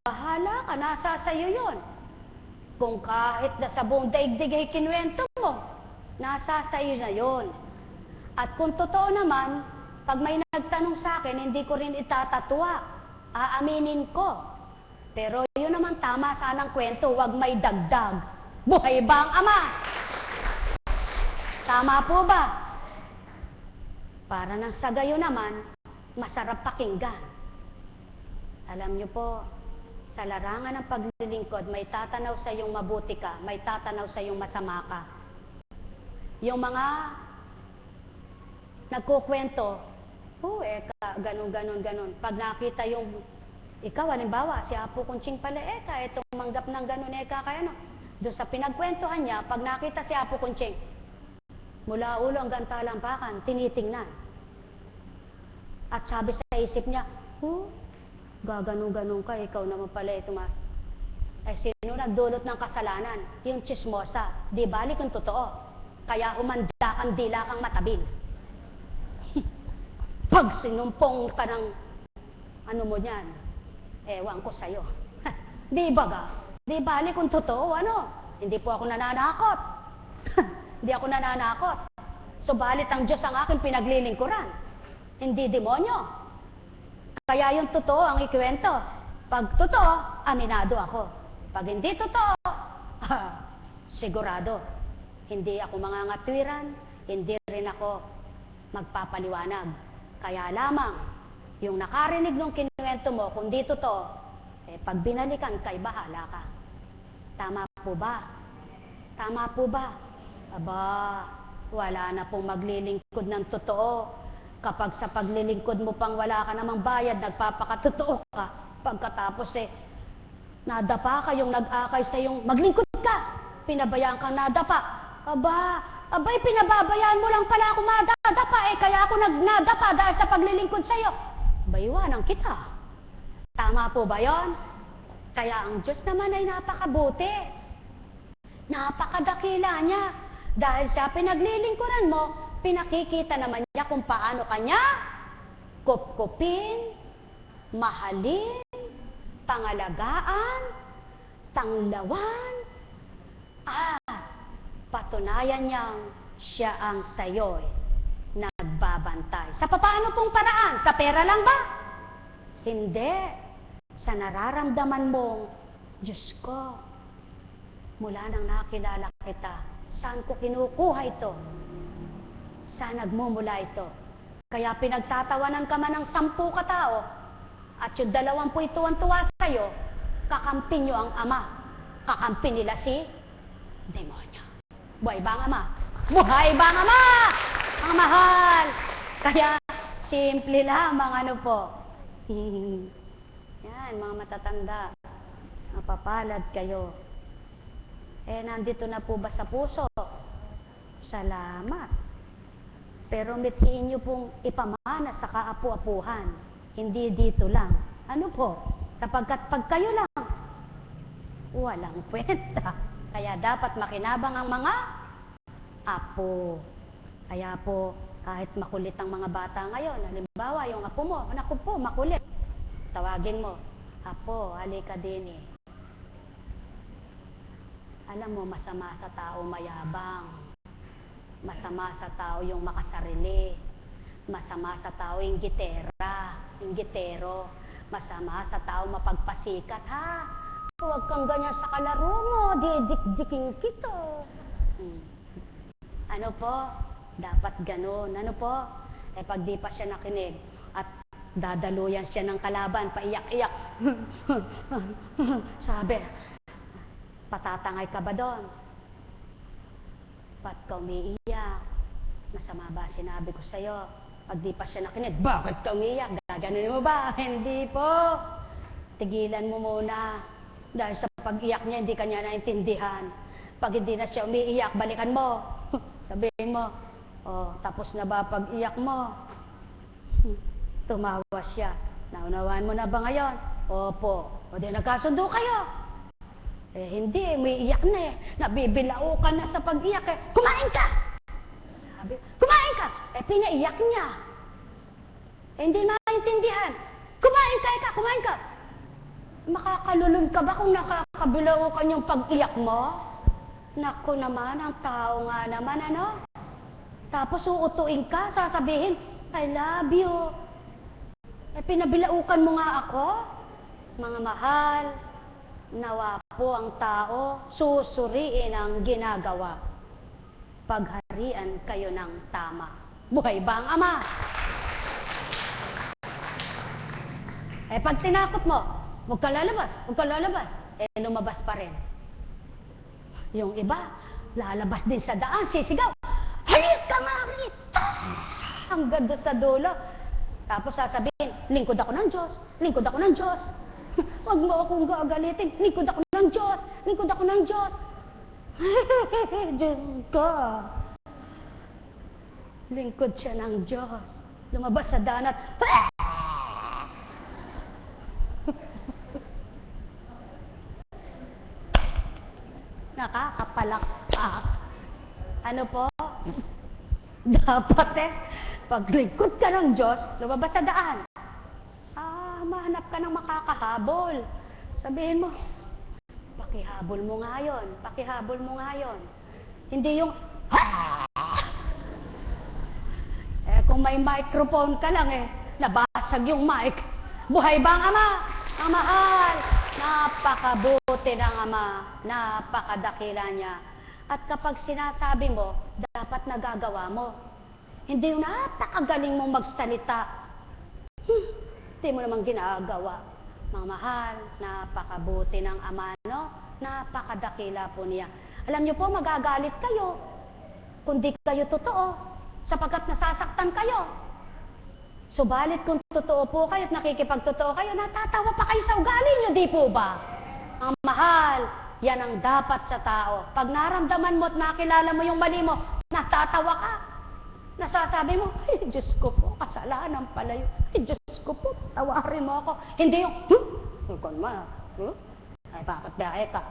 bahala ka, nasa sayo yun. Kung kahit na sa buong daigdig ay kinwento mo, nasa sayo na yun. At kung totoo naman, pag may nagtanong sa akin, hindi ko rin itatatwa, aaminin ko. Pero yun naman tama sanang kwento, wag may dagdag. Buhay ba ang Ama? Tama po ba? Para nang sa gayo naman, masarap pakinggan. Alam niyo po, sa larangan ng paglilingkod, may tatanaw sa iyong mabuti ka, may tatanaw sa iyong masama ka. Yung mga nagkukwento, ganun. Pag nakita yung, ikaw, halimbawa, si Apo Kunching pala, itong manggap ng ganun, kaya no. Doon sa pinagkwentuhan niya, pag nakita si Apo Kunching, mula ulo hanggang talampakan, tinitingnan. At sabi sa isip niya, gaganong-ganong ka, ikaw naman pala ito sino nagdulot ng kasalanan? Yung chismosa. Di balik ang totoo. Kaya humanda kang dila kang matabil. Pag sinumpong ka ng ano mo niyan, ewan ko sa'yo. Di ba? Di balik ang totoo, Hindi po ako nananakot. Hindi ako nananakot. Subalit ang Diyos ang aking pinaglilingkuran. Hindi demonyo. Kaya yung totoo ang ikwento. Pag totoo, aminado ako. Pag hindi totoo, sigurado. Hindi ako mangangatwiran, hindi rin ako magpapaliwanag. Kaya lamang, yung nakarinig ng kinuwento mo, kung di totoo, pag binalikan kay bahala ka. Tama po ba? Tama po ba? Aba, wala na pong maglilingkod ng totoo. Kapag sa paglilingkod mo pang wala ka namang bayad, nagpapakatotoo ka. Pagkatapos nadapa ka, yung nag-akay sa yung maglingkod ka. Pinabayaan kang nadapa. Abay, pinababayaan mo lang pala ako madadapa kaya ako nadapa dahil sa paglilingkod sa iyo. Baywanan kita. Tama po ba yon? Kaya ang Diyos naman ay napakabuti. Napakadakila niya. Dahil sa pinaglilingkuran mo, pinakikita naman niya kung paano kanya kupkupin, mahalin, pangalagaan, tanglawan, patunayan niyang siya ang sayo'y nagbabantay. Sa paano pong paraan? Sa pera lang ba? Hindi. Sa nararamdaman mong, Diyos ko, mula nang nakilala kita, saan ko kinukuha ito? Saan nagmumula ito? Kaya pinagtatawanan ka man ng 10 katao, at yung 20 tuwan-tuwa sa'yo, kakampi nyo ang Ama. Kakampi nila si demonyo. Buhay ba ang Ama? Buhay ba ang Ama? Ang mahal! Kaya, simple lamang po. Yan, mga matatanda. Mapapalad kayo. Nandito na po ba sa puso? Salamat. Pero mithiin nyo pong ipamana sa kaapu-apuhan. Hindi dito lang. Ano po? Sapagkat pag kayo lang, walang kwenta. Kaya dapat makinabang ang mga apo. Kaya po, kahit makulit ang mga bata ngayon, halimbawa yung apo mo, anak ko po, makulit. Tawagin mo, apo, halika din eh. Alam mo, masama sa tao mayabang. Masama sa tao yung makasarili. Masama sa tao yung gitero. Masama sa tao mapagpasikat, ha? Huwag kang ganyan sa kalaro mo, didikdikin kita. Ano po? Dapat ganun. Ano po? Eh pag di pa siya nakinig at dadaluyan siya ng kalaban, paiyak-iyak. Sabi, patatangay ka ba doon? Ba't ka umiiyak? Masama ba sinabi ko sa'yo? Pag di pa siya nakinig, bakit ka umiiyak? Gaganunin mo ba? Hindi po. Tigilan mo muna. Dahil sa pag-iyak niya, hindi ka niya naintindihan. Pag hindi na siya umiiyak, balikan mo. Sabihin mo, oh, tapos na ba pag-iyak mo? Tumawa siya. Naunawaan mo na ba ngayon? Opo. O di nagkasundo kayo. Eh hindi, may iyak na eh. Nabibilao ka na sa pag-iyak eh. Kumain ka! Sabi, kumain ka! Eh pinaiyak niya. Eh hindi maintindihan. Kumain ka! Makakalulog ka ba kung nakakabilao ka yung pag-iyak mo? Naku naman, ang tao nga naman, ano? Tapos uutuin ka, sasabihin, I love you. Eh pinabilaukan mo nga ako? Mga mahal, nawa po ang tao, susuriin ang ginagawa. Pagharian kayo ng tama. Buhay ba ang Ama? Eh pag tinakot mo, huwag ka lalabas. Eh lumabas pa rin. Yung iba, lalabas din sa daan, sisigaw, halika nga rito! Hanggang doon sa dulo. Tapos sasabihin, lingkod ako ng Diyos. Huwag mo akong gagalitin. Lingkod ako ng Diyos. Diyos ko. Lingkod siya ng Diyos. Lumabas sa daan at nakakapalakpak. Ano po? Dapat paglingkod ka ng Diyos, lumabas sa daan. Mahanap ka ng makakahabol. Sabihin mo, pakihabol mo nga yun. Hindi yung, kung may microphone ka lang nabasag yung mic. Buhay ba ang Ama? Ang mahal, napakabuti ng Ama, napakadakila niya. At kapag sinasabi mo, dapat nagagawa mo. Hindi yung napakagaling mong magsalita. Hindi mo namang ginagawa. Mga mahal, napakabuti ng Ama, no? Napakadakila po niya. Alam niyo po, magagalit kayo kung di kayo totoo, sapagkat nasasaktan kayo. Subalit kung totoo po kayo at nakikipagtotoo kayo, natatawa pa kayo sa ugali niyo, di po ba? Ang mahal, yan ang dapat sa tao. Pag naramdaman mo at nakilala mo yung mali mo, natatawa ka. Nasasabi mo, ay Diyos ko po, kasalanan pala yun. Ay Diyos ko po, tawarin mo ako. Hindi yung, kung man, ay bakit ba eka?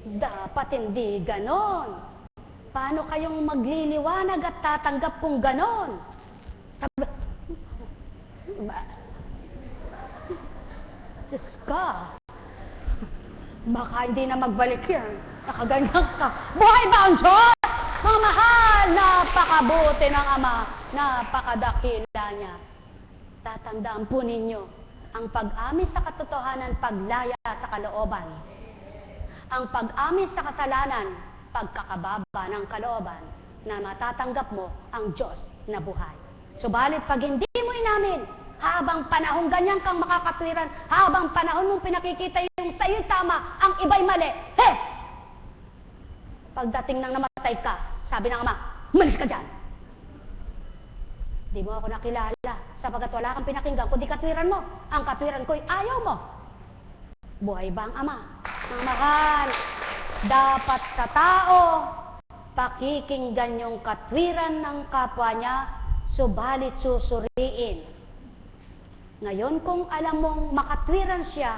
Dapat hindi ganon. Paano kayong magliliwanag at tatanggap kung ganon? Diyos ka. Baka hindi na magbalik yan. Nakaganyan ka. Buhay ba ang Diyos? Mga mahal, napakabuti ng Ama, napakadakila niya. Tatandaan po ninyo, ang pag-amin sa katotohanan, paglaya sa kalooban. Ang pag-amin sa kasalanan, pagkakababa ng kalooban, na matatanggap mo ang Diyos na buhay. Subalit pag hindi mo inamin, habang panahon ganyan kang makakatwiran, habang panahon mong pinakikita yung sa'yo tama, ang iba'y mali, pagdating nang namatay ka, sabi ng Ama, umalis ka dyan. Di mo ako nakilala, sapagkat wala kang pinakinggan, kundi katwiran mo. Ang katwiran ko'y ayaw mo. Buhay ba ang Ama? Ang mahal, dapat sa tao, pakikinggan yung katwiran ng kapwa niya, subalit susuriin. Ngayon, kung alam mong makatwiran siya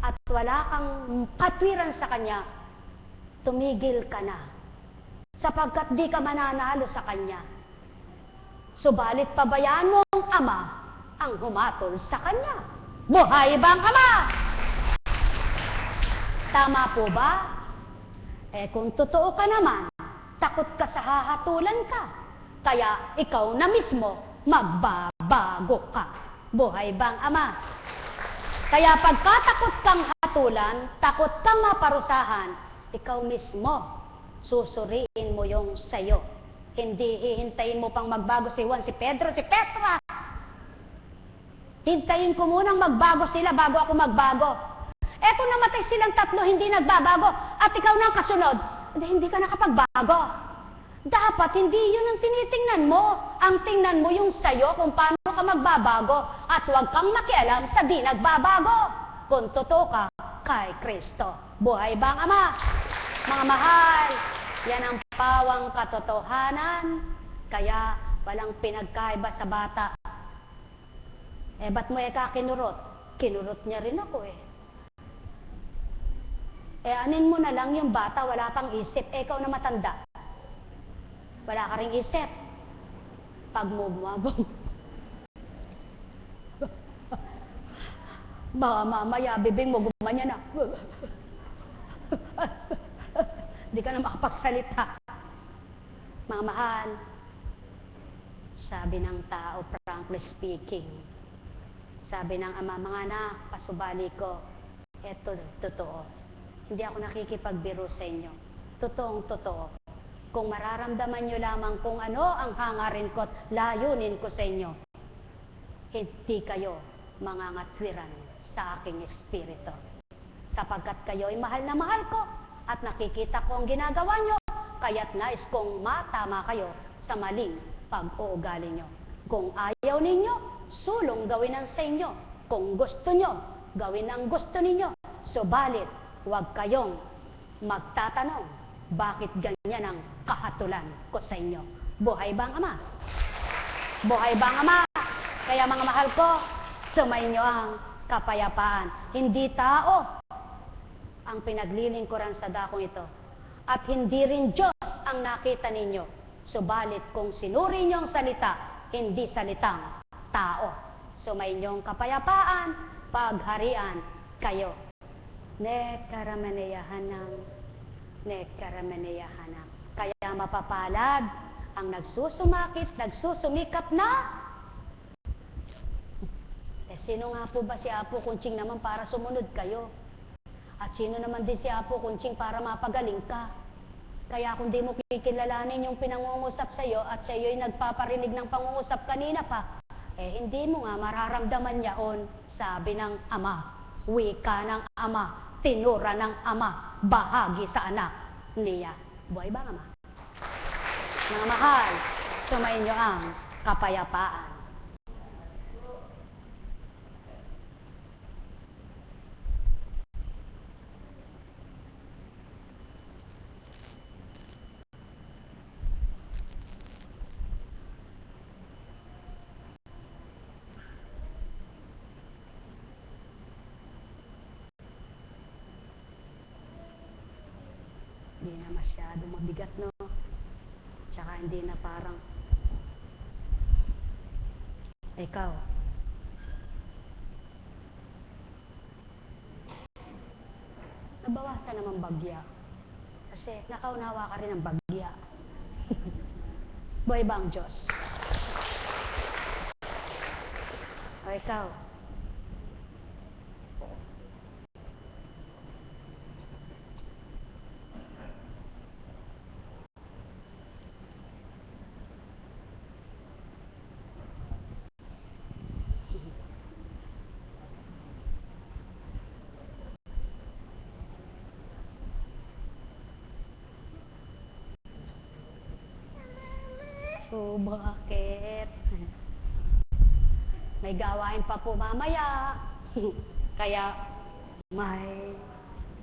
at wala kang katwiran sa kanya, tumigil ka na, sapagkat di ka mananalo sa kanya. Subalit pabayaan mo ang ama ang humatol sa kanya. Buhay ba ang ama? Tama po ba? Kung totoo ka naman, takot ka sa hahatulan ka. Kaya ikaw na mismo magbabago ka. Buhay bang ama? Kaya pagkatakot kang hatulan, takot kang maparusahan, ikaw mismo susuriin mo yung sayo. Hindi hihintayin mo pang magbago si Juan, si Pedro, si Petra. Hintayin ko munang magbago sila bago ako magbago. Eto namatay silang tatlo, hindi nagbabago. At ikaw na ang kasunod, hindi ka nakapagbago. Dapat hindi yun ang tinitingnan mo. Ang tingnan mo yung sayo kung paano ka magbabago. At huwag kang makialam sa di nagbabago. Kung totoo ka kay Kristo. Buhay bang ama? Mga mahal, yan ang pawang katotohanan. Kaya walang pinagkaiba sa bata. Ba't mo kinurot? Kinurot niya rin ako anin mo na lang yung bata, wala pang isip. Ikaw na matanda. Wala ka ring isip. Pag mabong. Mamaya, bibing mo, gumanya na. Di ka na makapagsalita. Mga mahal, sabi ng tao, frankly speaking, sabi ng ama, mga anak, pasubali ko, eto, totoo. Hindi ako nakikipagbiro sa inyo. Totoong totoo. Kung mararamdaman nyo lamang kung ano ang hangarin ko at layunin ko sa inyo, hindi kayo mangangatwiran sa aking espiritu. Sapagkat kayo ay mahal na mahal ko at nakikita ko ang ginagawa nyo, kaya't nais kong matama kayo sa maling pag-uugali nyo. Kung ayaw ninyo, sulong gawin ang sa inyo. Kung gusto nyo, gawin ang gusto ninyo. Subalit, huwag kayong magtatanong, bakit ganyan ang kahatulan ko sa inyo? Buhay bang ama? Buhay bang ama? Kaya mga mahal ko, sumainyo ang kapayapaan. Hindi tao ang pinaglilingkuran sa dakong ito. At hindi rin Diyos ang nakita ninyo. Subalit kung sinuri niyo ang salita, hindi salitang tao. Sumainyo ang kapayapaan, pagharian kayo. Nekaramaneyahanang, nekaramaneyahanang. Kaya mapapalad ang nagsusumakit, nagsusumikap na. Sino nga po ba si Apo Kunching naman para sumunod kayo? At sino naman din si Apo Kunching para mapagaling ka? Kaya kung di mo kikilalanin yung pinangungusap sa iyo at sa iyo ay nagpaparinig ng pangungusap kanina pa, hindi mo nga mararamdaman yaon, sabi ng ama, wika ng ama, tinura ng ama, bahagi sa anak niya. Buhay ba ama? Mga mahal, sumayin niyo ang kapayapaan. Hindi na masyado mabigat, no? Tsaka hindi na parang ikaw. Nabawasan naman bagya. Kasi nakaunawa ka rin ng bagya. Buhay ba ang Diyos? O ikaw? So, bakit? May gawain pa po mamaya. Kaya, may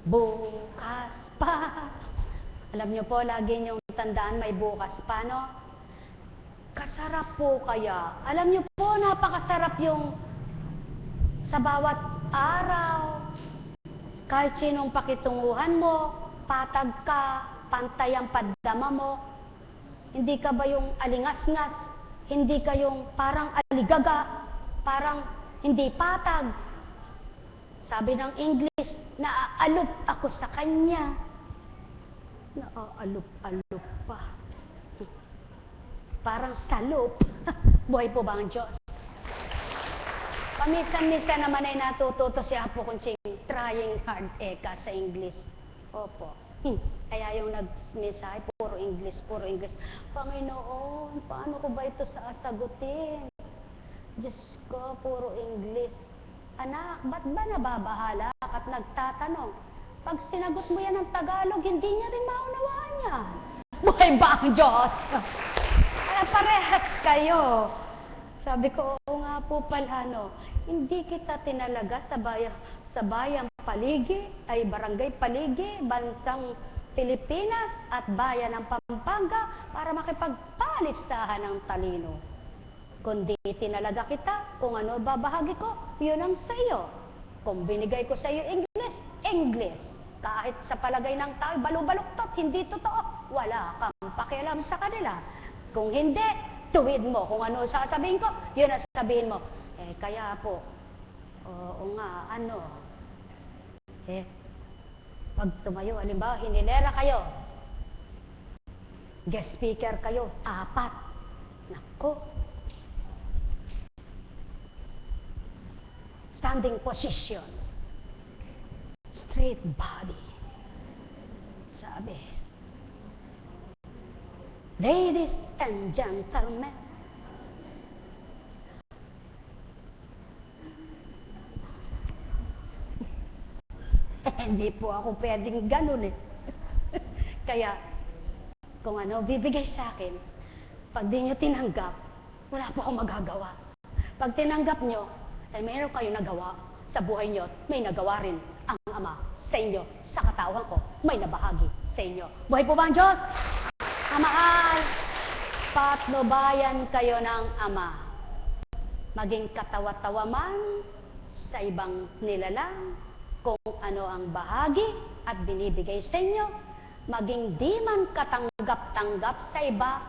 bukas pa. Alam niyo po, lagi niyong tandaan may bukas pa, no? Kasarap po kaya. Alam niyo po, napakasarap yung sa bawat araw, kahit sinong pakitunguhan mo, patag ka, pantay ang paddama mo, hindi ka ba yung alingas-ngas, hindi ka yung parang aligaga, parang hindi patag. Sabi ng English, naaalop ako sa kanya. Naaalop-alop pa. Parang salop. Buhay po ba ang Diyos? Paminsan-minsan naman ay natututo si Apo Kunching, trying hard eka sa English. Opo. Kaya yung nag-mensahe, puro English, puro English. Panginoon, paano ko ba ito sasagutin? Diyos ko, puro English. Anak, ba't ba nababahala at nagtatanong? Pag sinagot mo yan ng Tagalog, hindi niya rin maunawaan yan. Buhay ba ang Diyos? Kaya parehas kayo. Sabi ko, oo nga po pala, no? Hindi kita tinalaga sa bayang Paligi, ay barangay Paligi, bansang Pilipinas at bayan ng Pampanga para makipagpaligsahan ng talino. Kundi tinalaga kita, kung ano babahagi ko, yun ang sa iyo. Kung binigay ko sa iyo English, English. Kahit sa palagay ng tao, balubaluktot, hindi totoo. Wala kang pakialam sa kanila. Kung hindi, tuwid mo. Kung ano sasabihin ko, yun ang sabihin mo. Eh, kaya po, oo nga, ano, pag tumayo, halimbawa, hinilera kayo, guest speaker kayo, 4. Nako. Standing position. Straight body. Sabi, ladies and gentlemen, hindi po ako pwedeng ganun eh. Kaya, kung ano, bibigay sa akin, pag di nyo tinanggap, wala po akong magagawa. Pag tinanggap nyo, ay mayroon kayo nagawa sa buhay nyo, may nagawa rin ang Ama sa inyo, sa katawan ko, may nabahagi sa inyo. Buhay po ba ang Diyos? Mahal, patnubayan kayo ng Ama. Maging katawa-tawa man sa ibang nilalang, kung ano ang bahagi at binibigay sa inyo, maging di man katanggap-tanggap sa iba,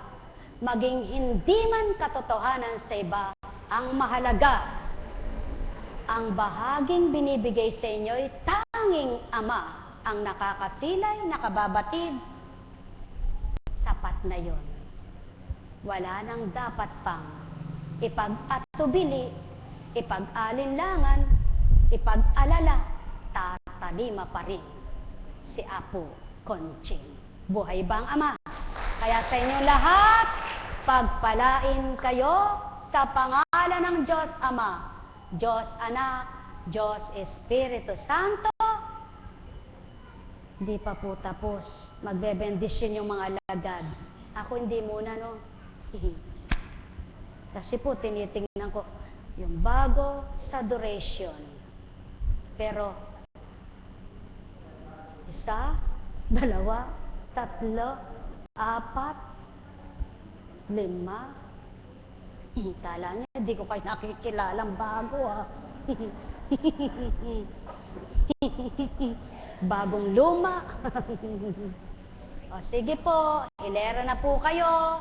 maging hindi man katotohanan sa iba, ang mahalaga, ang bahaging binibigay sa inyo ay tanging Ama ang nakakasilay, nakababatid. Sapat na yon. Wala nang dapat pang ipag-atubili, ipag-alinlangan, ipag-alala, tatalima pa rin si Apo Kunching. Buhay bang Ama? Kaya sa inyong lahat, pagpalain kayo sa pangalan ng Diyos Ama, Diyos Anak, Diyos Espiritu Santo. Hindi pa po tapos. Magbebendisyon yung mga alagad. Ako hindi muna, no? Kasi po, tinitingnan ko yung bago sa duration. Pero, 1, 2, 3, 4, 5. Kala niya, hindi ko kayo nakikilalang bago, ha? Bagong luma. O, sige po, hilera na po kayo.